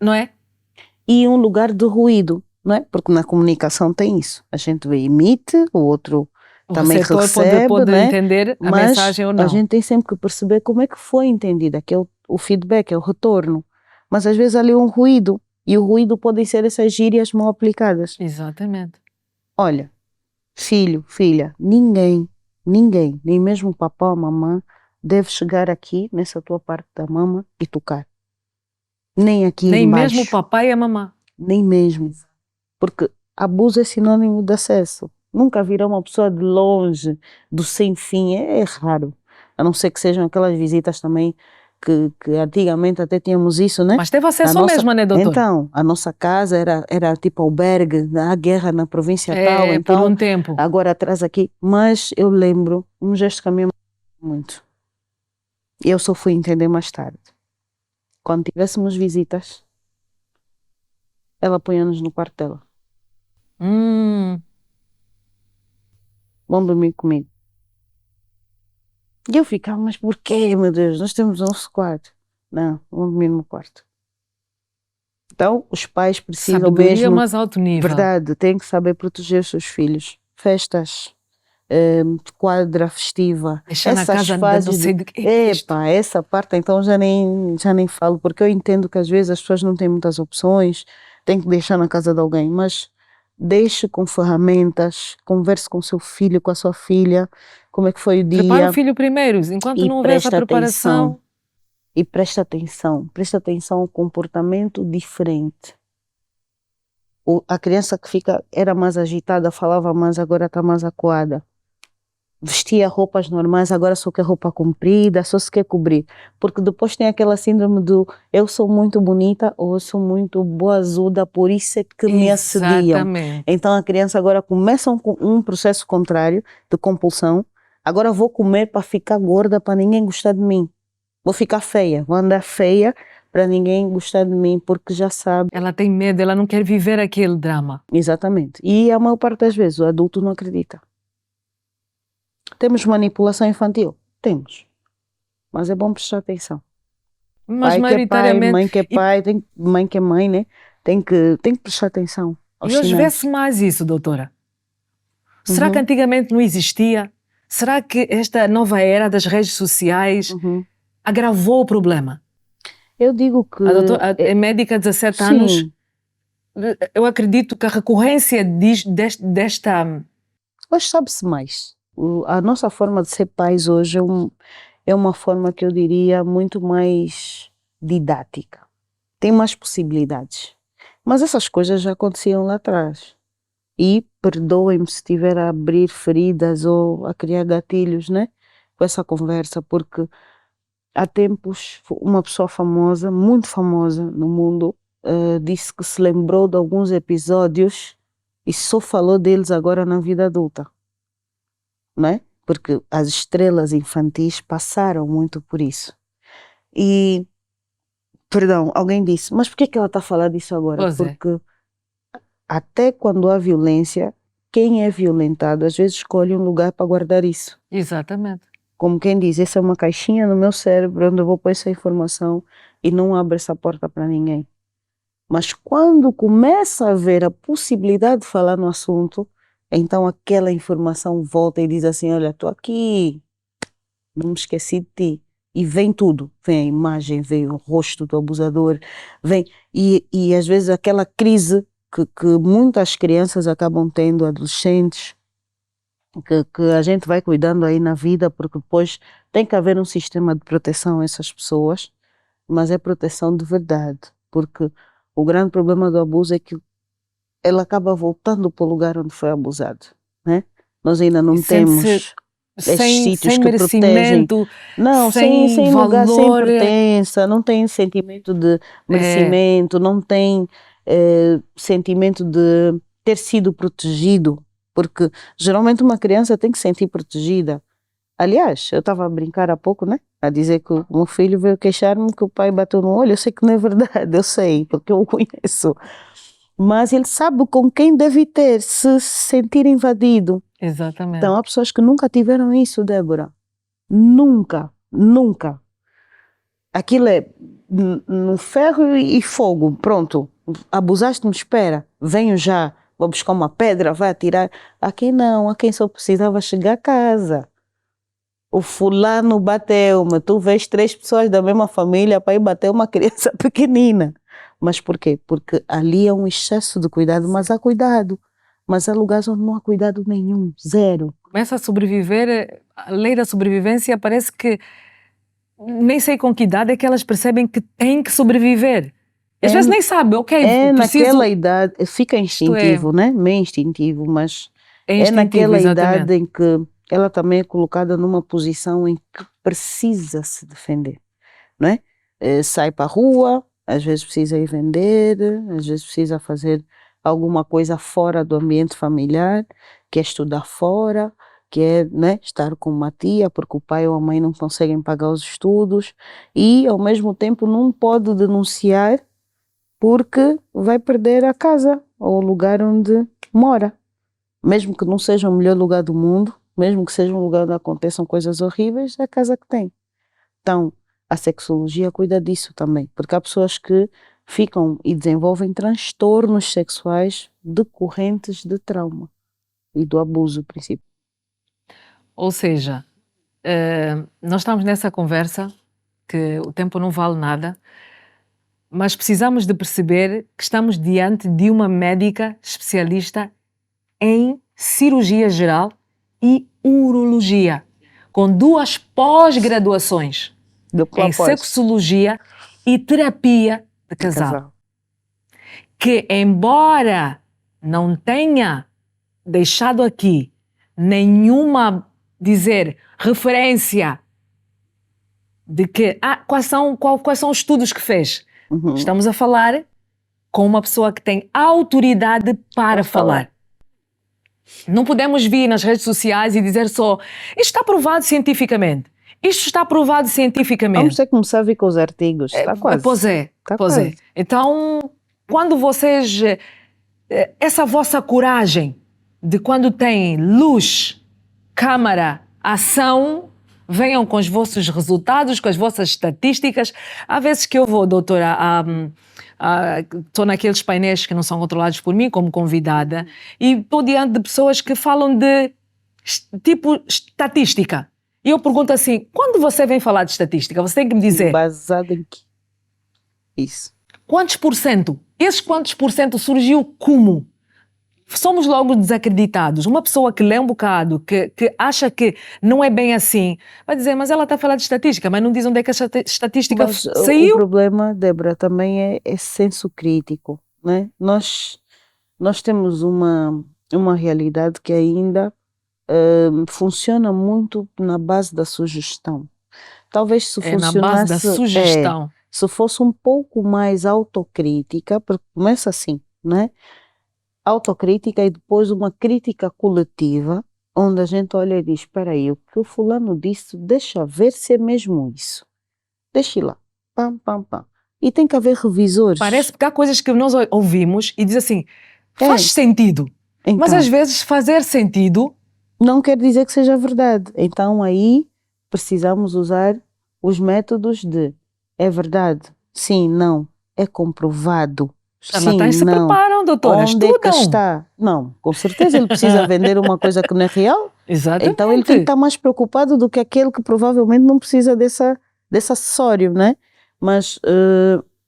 não é? E um lugar de ruído, não é? Porque na comunicação tem isso. A gente emite, o outro O também receptor recebe, pode né? entender a Mas mensagem ou não. a gente tem sempre que perceber como é que foi entendida, que é o feedback, é o retorno. Mas às vezes ali é um ruído, e o ruído podem ser essas gírias mal aplicadas. Exatamente. Olha, filho, filha, ninguém, nem mesmo o papá ou a mamã, deve chegar aqui nessa tua parte da mama e tocar. Nem aqui Nem embaixo. mesmo o papai e a mamã. Nem mesmo. Porque abuso é sinônimo de acesso. Nunca virá uma pessoa de longe, do sem fim, é raro. A não ser que sejam aquelas visitas também que antigamente até tínhamos isso, né? Mas teve acesso A nossa- mesmo, né, doutor? Então, a nossa casa era tipo albergue, há guerra na província tal, Por então um tempo. agora atrás aqui. Mas eu lembro um gesto que a minha mãe fazia muito. Eu só fui entender mais tarde. Quando tivéssemos visitas, ela punha-nos no quarto dela. Vão dormir comigo. E eu ficava, mas porquê, meu Deus? Nós temos o nosso quarto. Não, vão dormir no meu quarto. Então, os pais precisam Sabedoria mesmo, mais alto nível. verdade, têm que saber proteger os seus filhos. Festas, quadra festiva, Deixar na essas casa de fases não sei de que. Epá, essa parte então já nem falo, porque eu entendo que às vezes as pessoas não têm muitas opções, tem que deixar na casa de alguém, mas deixe com ferramentas, converse com seu filho, com a sua filha, como é que foi o Prepara dia o filho primeiro. Enquanto e não houver essa presta preparação. atenção. E presta atenção ao comportamento diferente. A criança que era mais agitada, falava mais, agora está mais acuada. Vestia roupas normais, agora só quer roupa comprida, só se quer cobrir. Porque depois tem aquela síndrome do eu sou muito bonita ou eu sou muito boazuda, por isso é que me assediam. Exatamente. Então a criança agora começa um processo contrário de compulsão. Agora vou comer para ficar gorda, para ninguém gostar de mim. Vou ficar feia, vou andar feia para ninguém gostar de mim, porque já sabe. Ela tem medo, ela não quer viver aquele drama. Exatamente. E a maior parte das vezes o adulto não acredita. Temos manipulação infantil? Temos. Mas é bom prestar atenção. Mas Pai que é pai, maioritariamente. mãe que é pai, mãe que é mãe, né? Tem que prestar atenção aos E hoje sinais. vê-se mais isso, doutora. Será que Uhum. antigamente não existia? Será que esta nova era das redes sociais agravou o problema? Eu digo que... A doutora é médica há 17 anos. Sim. Eu acredito que a recorrência desta... Hoje sabe-se mais. A nossa forma de ser pais hoje é uma forma que eu diria muito mais didática. Tem mais possibilidades. Mas essas coisas já aconteciam lá atrás. E perdoem-me se estiver a abrir feridas ou a criar gatilhos, né? Com essa conversa, porque há tempos uma pessoa famosa, muito famosa no mundo, disse que se lembrou de alguns episódios e só falou deles agora na vida adulta. Não é? Porque as estrelas infantis passaram muito por isso. E, perdão, alguém disse, mas por que ela está a falar disso agora? Pois é. Porque até quando há violência, quem é violentado às vezes escolhe um lugar para guardar isso. Exatamente. Como quem diz, essa é uma caixinha no meu cérebro onde eu vou pôr essa informação e não abro essa porta para ninguém. Mas quando começa a haver a possibilidade de falar no assunto, então aquela informação volta e diz assim, olha, estou aqui, não me esqueci de ti. E vem tudo, vem a imagem, vem o rosto do abusador, vem, e às vezes aquela crise que muitas crianças acabam tendo, adolescentes, que a gente vai cuidando aí na vida, porque depois tem que haver um sistema de proteção a essas pessoas, mas é proteção de verdade, porque o grande problema do abuso é que ele acaba voltando para o lugar onde foi abusado, né? Nós ainda não temos esses sítios sem que protegem. merecimento, Não, sem lugar, sem valor. pertença, não tem sentimento de merecimento, não tem sentimento de ter sido protegido, porque geralmente uma criança tem que se sentir protegida. Aliás, eu estava a brincar há pouco, né? A dizer que o meu filho veio queixar-me que o pai bateu no olho. Eu sei que não é verdade, eu sei, porque eu o conheço. Mas ele sabe com quem deve ter, se sentir invadido. Exatamente. Então, há pessoas que nunca tiveram isso, Débora. Nunca, nunca. Aquilo é no ferro e fogo, pronto. Abusaste-me, espera, venho já, vou buscar uma pedra, vai atirar. Aqui não, a quem só precisava chegar a casa. O fulano bateu-me, tu vês 3 pessoas da mesma família para ir bater uma criança pequenina. Mas por quê? Porque ali é um excesso de cuidado, mas há cuidado. Mas há lugares onde não há cuidado nenhum, zero. Começa a sobreviver, a lei da sobrevivência parece que nem sei com que idade é que elas percebem que têm que sobreviver. Às vezes nem sabem, ok, preciso... naquela idade, fica instintivo, né? Meio instintivo, mas é naquela exatamente. idade em que ela também é colocada numa posição em que precisa se defender, não é? Sai para a rua, às vezes precisa ir vender, às vezes precisa fazer alguma coisa fora do ambiente familiar, que é estudar fora, que é, né, estar com uma tia, porque o pai ou a mãe não conseguem pagar os estudos, e ao mesmo tempo não pode denunciar porque vai perder a casa ou o lugar onde mora. Mesmo que não seja o melhor lugar do mundo, mesmo que seja um lugar onde aconteçam coisas horríveis, é a casa que tem. Então, a sexologia cuida disso também, porque há pessoas que ficam e desenvolvem transtornos sexuais decorrentes de trauma e do abuso, principalmente. Ou seja, nós estamos nessa conversa que o tempo não vale nada, mas precisamos de perceber que estamos diante de uma médica especialista em cirurgia geral e urologia, com 2 pós-graduações em sexologia e terapia de casal. Que, embora não tenha deixado aqui nenhuma, referência de que, quais são os estudos que fez. Estamos a falar com uma pessoa que tem autoridade para falar. Não podemos vir nas redes sociais e dizer só, isto está provado cientificamente. Isto está provado cientificamente. Vamos ter que começar a vir com os artigos. Está quase. Pois é. Então, quando vocês... essa vossa coragem de quando tem luz, câmara, ação, venham com os vossos resultados, com as vossas estatísticas. Há vezes que eu vou, doutora, estou naqueles painéis que não são controlados por mim como convidada e estou diante de pessoas que falam de tipo estatística. E eu pergunto assim, quando você vem falar de estatística, você tem que me dizer... Baseado em quê? Isso. Quantos por cento? Esses quantos por cento surgiu como? Somos logo desacreditados. Uma pessoa que lê um bocado, que acha que não é bem assim, vai dizer, mas ela está a falar de estatística, mas não diz onde é que a estatística saiu. O problema, Débora, também é senso crítico, né? Nós temos uma realidade que ainda funciona muito na base da sugestão. Talvez se funcionasse... na base da sugestão. Se fosse um pouco mais autocrítica, porque começa assim, né? Autocrítica e depois uma crítica coletiva, onde a gente olha e diz, espera aí, o que o fulano disse, deixa ver se é mesmo isso. Deixa ir lá, pam, pam, pam. E tem que haver revisores. Parece que há coisas que nós ouvimos e diz assim, faz sentido. Então, mas às vezes fazer sentido... não quer dizer que seja verdade. Então aí precisamos usar os métodos de é verdade, sim, não, é comprovado. Charlatães se preparam, doutora, onde estudam. É que está? Não, com certeza ele precisa vender uma coisa que não é real. Exatamente. Então ele tem que estar mais preocupado do que aquele que provavelmente não precisa desse acessório, né? Mas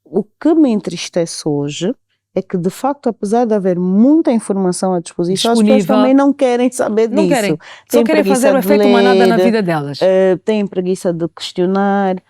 o que me entristece hoje é que, de facto, apesar de haver muita informação à disposição, as pessoas Disponível. também não querem saber Não disso. querem. Só Têm querem preguiça fazer o de efeito manada na ler, vida delas. têm preguiça de questionar.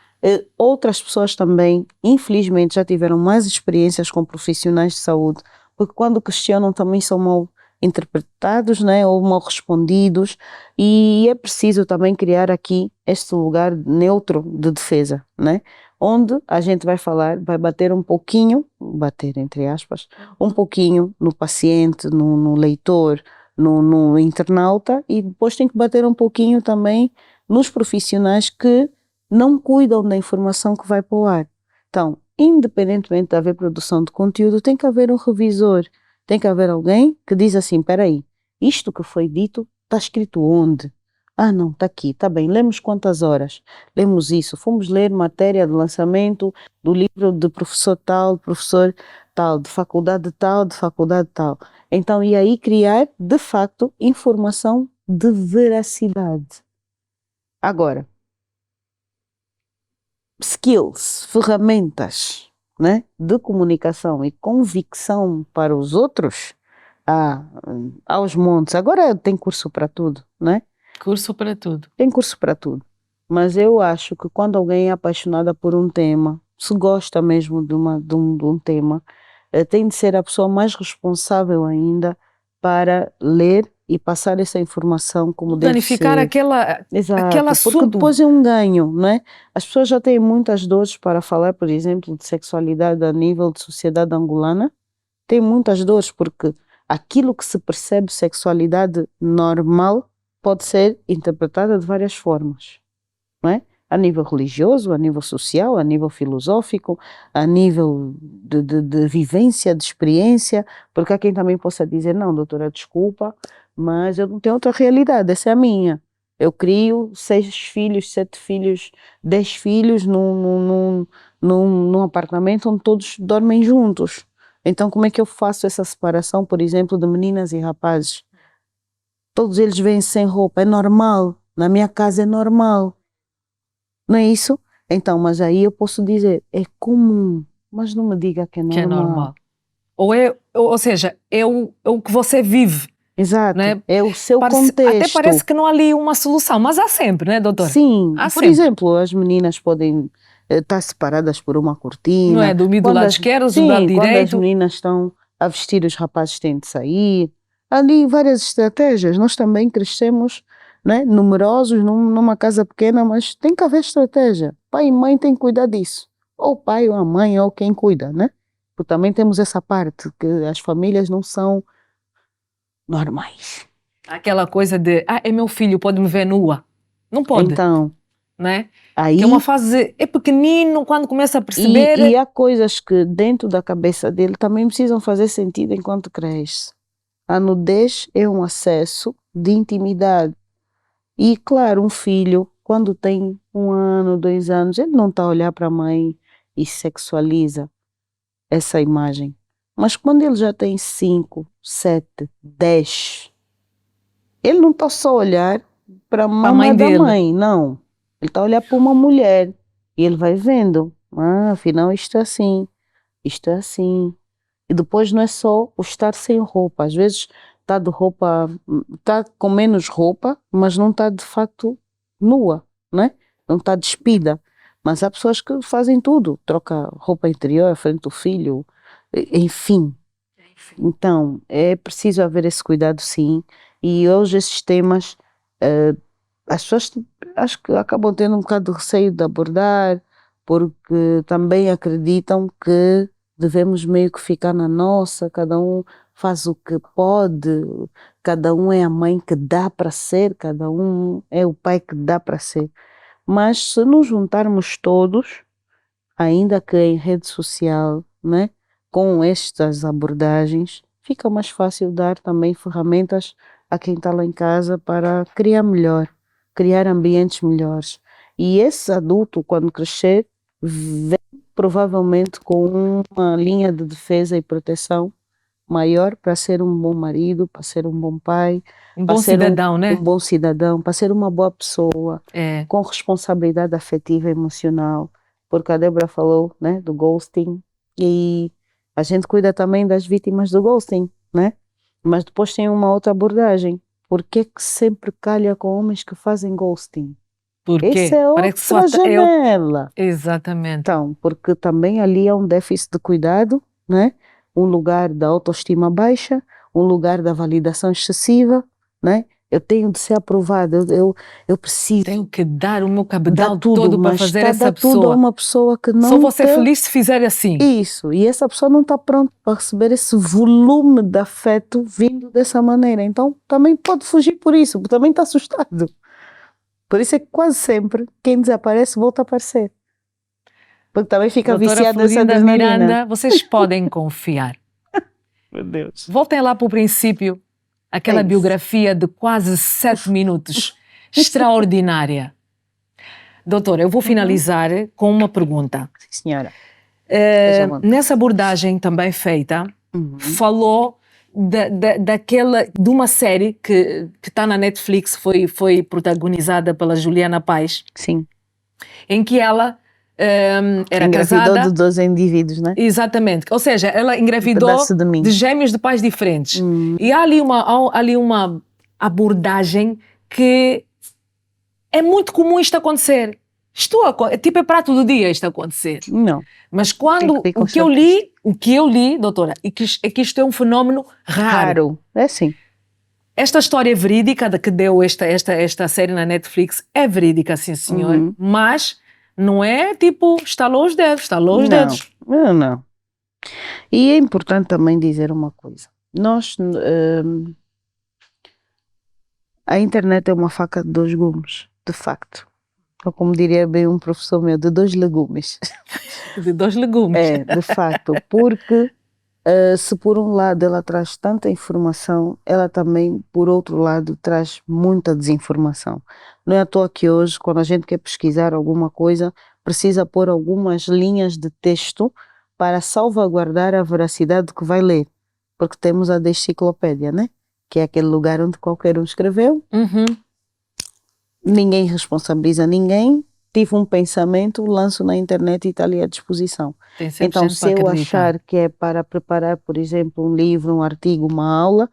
Outras pessoas também, infelizmente, já tiveram mais experiências com profissionais de saúde, porque quando questionam também são mal interpretados, né, ou mal respondidos, e é preciso também criar aqui este lugar neutro de defesa, né, onde a gente vai falar, vai bater um pouquinho, bater entre aspas, um pouquinho no paciente, no leitor, no internauta, e depois tem que bater um pouquinho também nos profissionais que não cuidam da informação que vai para o ar. Então, independentemente de haver produção de conteúdo, tem que haver um revisor, tem que haver alguém que diz assim, espera aí, isto que foi dito está escrito onde? Ah não, está aqui, está bem, lemos quantas horas? Lemos isso, fomos ler matéria de lançamento do livro de professor tal, de faculdade tal, de faculdade tal. Então, e aí criar, de facto, informação de veracidade. Agora, skills, ferramentas, né, de comunicação e convicção para os outros, aos montes. Agora tem curso para tudo, né? Curso para tudo. Tem curso para tudo. Mas eu acho que quando alguém é apaixonada por um tema, se gosta mesmo de um tema, tem de ser a pessoa mais responsável ainda para ler e passar essa informação como deve Planificar ser. aquele Exato, porque assunto. depois é um ganho, não é? As pessoas já têm muitas dores para falar, por exemplo, de sexualidade a nível de sociedade angolana. Tem muitas dores porque aquilo que se percebe sexualidade normal pode ser interpretada de várias formas, não é? A nível religioso, a nível social, a nível filosófico, a nível de vivência, de experiência, porque há quem também possa dizer, não, doutora, desculpa, mas eu não tenho outra realidade, essa é a minha. Eu crio 6 filhos, 7 filhos, 10 filhos num apartamento onde todos dormem juntos. Então, como é que eu faço essa separação, por exemplo, de meninas e rapazes? Todos eles vêm sem roupa, é normal. Na minha casa é normal. Não é isso? Então, mas aí eu posso dizer, é comum, mas não me diga que é normal. Que é normal. Ou seja, é o que você vive. Exato, Né? é o seu Até contexto. parece que não há ali uma solução, mas há sempre, né, doutora? Sim, Há por sempre. exemplo, as meninas podem estar separadas por uma cortina. Não é? Dormir do lado esquerdo, do lado Sim, quando as direito. meninas estão a vestir, os rapazes têm de sair. Ali várias estratégias. Nós também crescemos, né, numerosos, numa casa pequena, mas tem que haver estratégia. Pai e mãe têm que cuidar disso. Ou o pai ou a mãe, ou quem cuida, né? Porque também temos essa parte, que as famílias não são normais. Aquela coisa de, é meu filho, pode me ver nua. Não pode. Então, né? aí, que é uma fase, é pequenino, quando começa a perceber. E há coisas que dentro da cabeça dele também precisam fazer sentido enquanto cresce. A nudez é um acesso de intimidade. E, claro, um filho, quando tem 1 ano, 2 anos, ele não está a olhar para a mãe e sexualiza essa imagem. Mas quando ele já tem 5, 7, 10, ele não está só a olhar para a mama da mãe, não. Ele está a olhar para uma mulher e ele vai vendo, afinal isto é assim, isto é assim. E depois não é só o estar sem roupa, às vezes está de roupa, está com menos roupa, mas não está de facto nua, né? Não está despida. Mas há pessoas que fazem tudo, troca roupa interior à frente do filho, enfim. Então, é preciso haver esse cuidado, sim. E hoje esses temas, as pessoas acho que acabam tendo um bocado de receio de abordar, porque também acreditam que devemos meio que ficar na nossa, cada um faz o que pode, cada um é a mãe que dá para ser, cada um é o pai que dá para ser. Mas se nos juntarmos todos, ainda que em rede social, né, com estas abordagens, fica mais fácil dar também ferramentas a quem está lá em casa para criar melhor, criar ambientes melhores. E esse adulto, quando crescer, vem provavelmente com uma linha de defesa e proteção maior para ser um bom marido, para ser um bom pai, um bom cidadão, né? Um bom cidadão, para ser uma boa pessoa, com responsabilidade afetiva e emocional. Porque a Débora falou, né, do ghosting, e A gente cuida também das vítimas do ghosting, né? Mas depois tem uma outra abordagem. Por que que sempre calha com homens que fazem ghosting? Porque Essa é parece que só outra janela. Exatamente. Então, porque também ali é um déficit de cuidado, né? Um lugar da autoestima baixa, um lugar da validação excessiva, né? Eu tenho de ser aprovada, eu preciso Tenho que dar o meu dar capital tudo, todo para mas fazer está a essa dar tudo a pessoa. uma pessoa que não Só vou ser te- feliz se fizer assim. Isso, e essa pessoa não está pronta para receber esse volume de afeto vindo dessa maneira. Então também pode fugir por isso, porque também está assustado. Por isso é que quase sempre quem desaparece volta a aparecer. Porque também fica Doutora viciado nessa Florinda adrenalina. Miranda, vocês podem confiar. Meu Deus. Voltem lá para o princípio, aquela É isso. biografia de quase 7 minutos, extraordinária. Doutora, eu vou finalizar com uma pergunta. Sim, senhora. Esteja à vontade. Nessa abordagem também feita, falou de uma série que está na Netflix, foi protagonizada pela Juliana Paz, Sim. em que ela era Engravidou casada. de 12 indivíduos, né? Exatamente, ou seja, ela engravidou pedaço de mim. de gêmeos de pais diferentes. E há ali uma abordagem que é muito comum isto acontecer. Tipo, é prato do dia isto acontecer. Não. Mas quando Tem que ter o que eu li, doutora, é que isto é um fenómeno raro. Raro. É sim. Esta história verídica que deu esta série na Netflix é verídica, sim senhor, mas não é tipo, estalou os dedos. Não. E é importante também dizer uma coisa. A internet é uma faca de dois gumes, de facto. Ou como diria bem um professor meu, de dois legumes. De 2 legumes. É, de facto, porque se por um lado ela traz tanta informação, ela também, por outro lado, traz muita desinformação. Não é à toa que hoje, quando a gente quer pesquisar alguma coisa, precisa pôr algumas linhas de texto para salvaguardar a veracidade do que vai ler. Porque temos a Enciclopédia, né? Que é aquele lugar onde qualquer um escreveu, ninguém responsabiliza ninguém, tive um pensamento, lanço na internet e está ali à disposição. Tem sempre Então, gente se para eu acreditar. achar que é para preparar, por exemplo, um livro, um artigo, uma aula,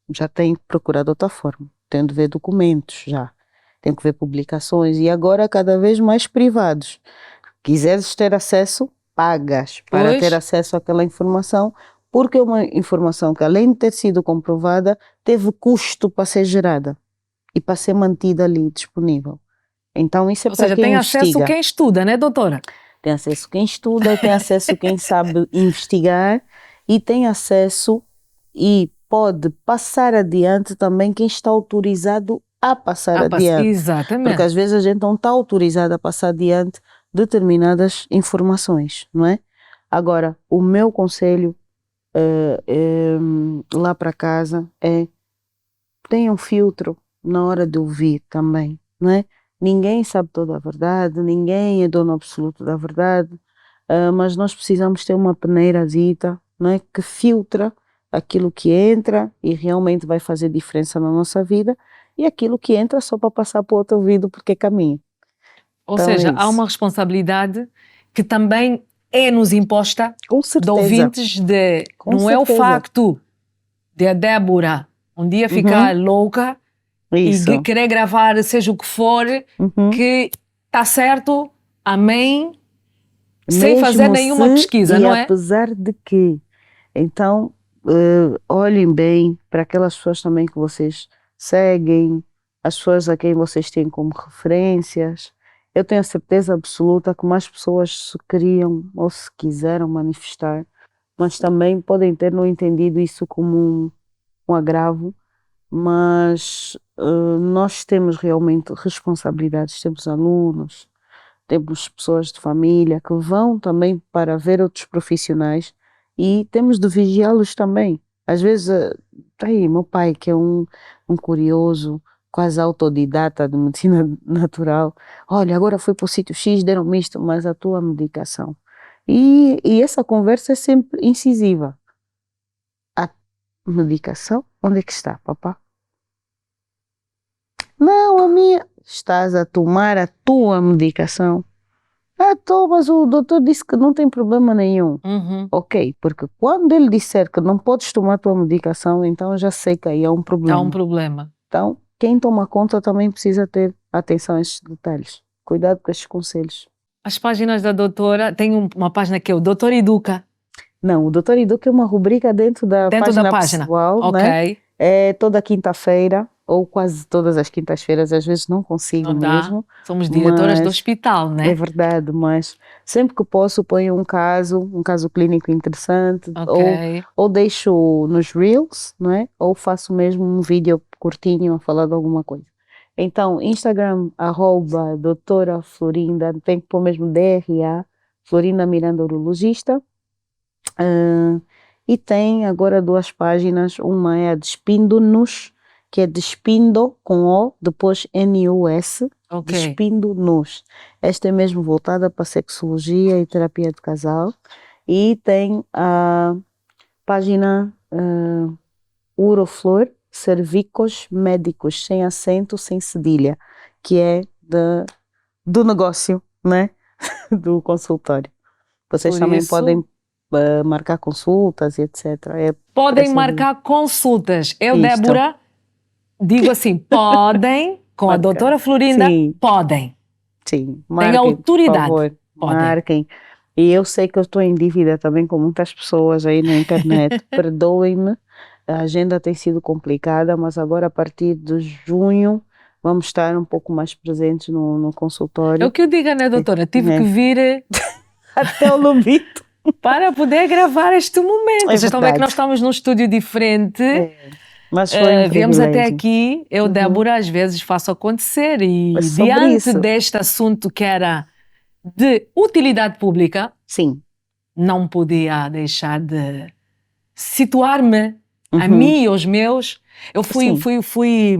já tenho que procurar de outra forma. Tenho de ver documentos já, tenho que ver publicações e agora cada vez mais privados. Quiseres ter acesso, pagas para Pois. ter acesso àquela informação, porque é uma informação que, além de ter sido comprovada, teve custo para ser gerada e para ser mantida ali disponível. Então isso é Ou para seja, quem tem investiga. acesso quem estuda, né, doutora? Tem acesso quem estuda, tem acesso quem sabe investigar e tem acesso e pode passar adiante também quem está autorizado a passar adiante. Exatamente. Porque às vezes a gente não está autorizado a passar adiante determinadas informações, não é? Agora, o meu conselho lá para casa é tenham filtro na hora de ouvir também, não é? Ninguém sabe toda a verdade, ninguém é dono absoluto da verdade, mas nós precisamos ter uma peneirazita, não é? Que filtra aquilo que entra e realmente vai fazer diferença na nossa vida e aquilo que entra só para passar para o outro ouvido porque é caminho. Ou Então, seja, é há isso. uma responsabilidade que também é-nos imposta Com de certeza. ouvintes Com não é o certeza. facto de a Débora um dia ficar louca Isso. e querer gravar seja o que for, que está certo, amém, sem Mesmo fazer nenhuma se, pesquisa, e não é? apesar de que, então, olhem bem para aquelas pessoas também que vocês seguem, as pessoas a quem vocês têm como referências. Eu tenho a certeza absoluta que mais pessoas se queriam ou se quiseram manifestar, mas também podem ter não entendido isso como um agravo, mas nós temos realmente responsabilidades, temos alunos, temos pessoas de família que vão também para ver outros profissionais e temos de vigiá-los também. Às vezes, tá aí, meu pai, que é um curioso, quase autodidata de medicina natural, olha, agora foi para o sítio X, deram-me isto, mas a tua medicação. E essa conversa é sempre incisiva. A medicação, onde é que está, papá? Não, a minha. Estás a tomar a tua medicação. Mas o doutor disse que não tem problema nenhum. Uhum. Ok, porque quando ele disser que não podes tomar tua medicação, então eu já sei que aí é um Há problema. um problema. Então, quem toma conta também precisa ter atenção a estes detalhes. Cuidado com estes conselhos. As páginas da doutora, tem uma página que é o Doutor Educa. Não, o Doutor Educa é uma rubrica dentro da página pessoal, ok. né? É toda quinta-feira, ou quase todas as quintas-feiras, às vezes não consigo Não dá. mesmo. Somos diretoras do Mas hospital, né? é verdade, mas sempre que posso ponho um caso clínico interessante, Ok. ou deixo nos Reels, não é? Ou faço mesmo um vídeo curtinho a falar de alguma coisa. Então, Instagram, @doutora Florinda, tem que pôr mesmo DRA, Florinda Miranda Urologista. E tem agora 2 páginas, uma é a Despindo-nos, que é Despindo com O, depois NUS, Ok. Despindo-nos. Esta é mesmo voltada para sexologia e terapia de casal. E tem a página Uroflor, Cervicos Médicos, sem acento, sem cedilha, que é do negócio, né? Do consultório. Vocês Por também isso- podem marcar consultas e etc. Podem Parece marcar consultas. Eu, Isto. Débora, digo assim, podem, com a Marcar. doutora Florinda, Sim. podem. Sim, marquem, autoridade. por favor, Podem. marquem. E eu sei que eu estou em dívida também com muitas pessoas aí na internet. Perdoem-me, a agenda tem sido complicada, mas agora a partir de junho vamos estar um pouco mais presentes no consultório. É o que eu digo, né, doutora? Tive É. que vir Até o lobito. para poder gravar este momento. Vocês estão a ver que verdade. nós estamos num estúdio diferente. Mas foi um Viemos até privilégio. aqui, eu, Débora, às vezes faço acontecer e Mas sobre diante isso. deste assunto que era de utilidade pública, Sim. não podia deixar de situar-me a Uhum. mim e aos meus. Eu Sim. fui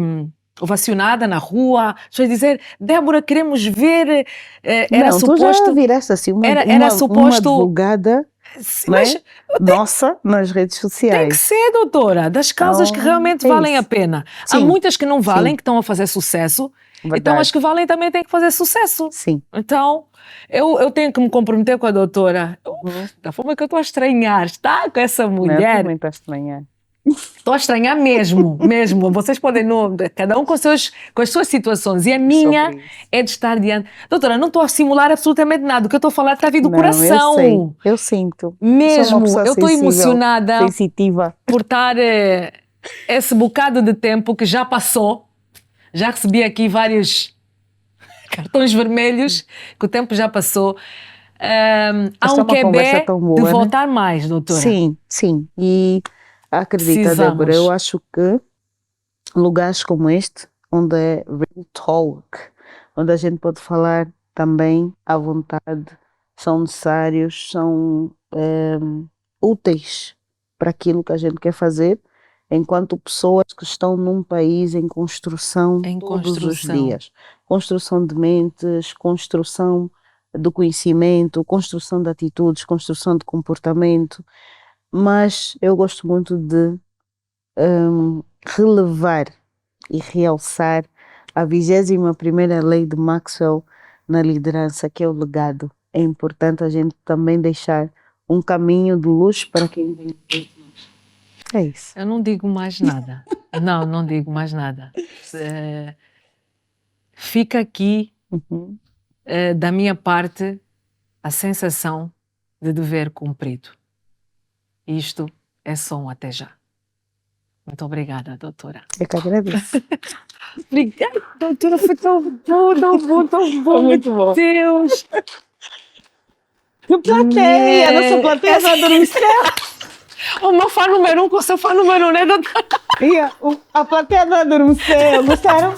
ovacionada na rua, as pessoas dizer, Débora, queremos ver, era Não, suposto... tu já viraste assim uma era suposto- uma advogada, Sim, não é? mas Nossa, nas redes tem sociais. que ser, doutora, das causas que Então, realmente é valem isso. a pena. Há Sim, muitas que não valem, sim. que estão a fazer sucesso, então Verdade. as que valem também têm que fazer sucesso. Sim. Então, eu tenho que me comprometer com a doutora. Da forma que eu estou a estranhar, está com essa Não, mulher, também está a estranhar. estou a estranhar mesmo, mesmo. Vocês podem, cada um com as suas situações. E a minha Sobre isso. é de estar diante. Doutora, não estou a simular absolutamente nada. O que eu estou a falar está a vir do Não, coração. Eu sei, eu sinto. Sou uma Mesmo. pessoa Eu estou sensível, emocionada sensitiva. por estar esse bocado de tempo que já passou. Já recebi aqui vários cartões vermelhos, que o tempo já passou. Há Esta é um uma conversa QB tão boa, de né? voltar mais, doutora. Sim, sim. E acredita, Precisamos. Débora, eu acho que lugares como este, onde é real talk, onde a gente pode falar também à vontade, são necessários, são úteis para aquilo que a gente quer fazer, enquanto pessoas que estão num país em construção Em todos os construção. dias. Construção de mentes, construção do conhecimento, construção de atitudes, construção de comportamento. Mas eu gosto muito de relevar e realçar a 21ª lei de Maxwell na liderança, que é o legado. É importante a gente também deixar um caminho de luz para quem vem depois de nós. É isso. Eu não digo mais nada. não digo mais nada. Fica aqui, Uhum. da minha parte, a sensação de dever cumprido. Isto é só um até já. Muito obrigada, doutora. Eu que agradeço. Obrigada, doutora. Foi tão bom, tão bom, tão bom. Muito bom. Deus. Que plateia! A nossa plateia vai adormecer. O meu fã número 1 com o seu fã número 1, né, doutora? A plateia vai adormecer. Gostaram?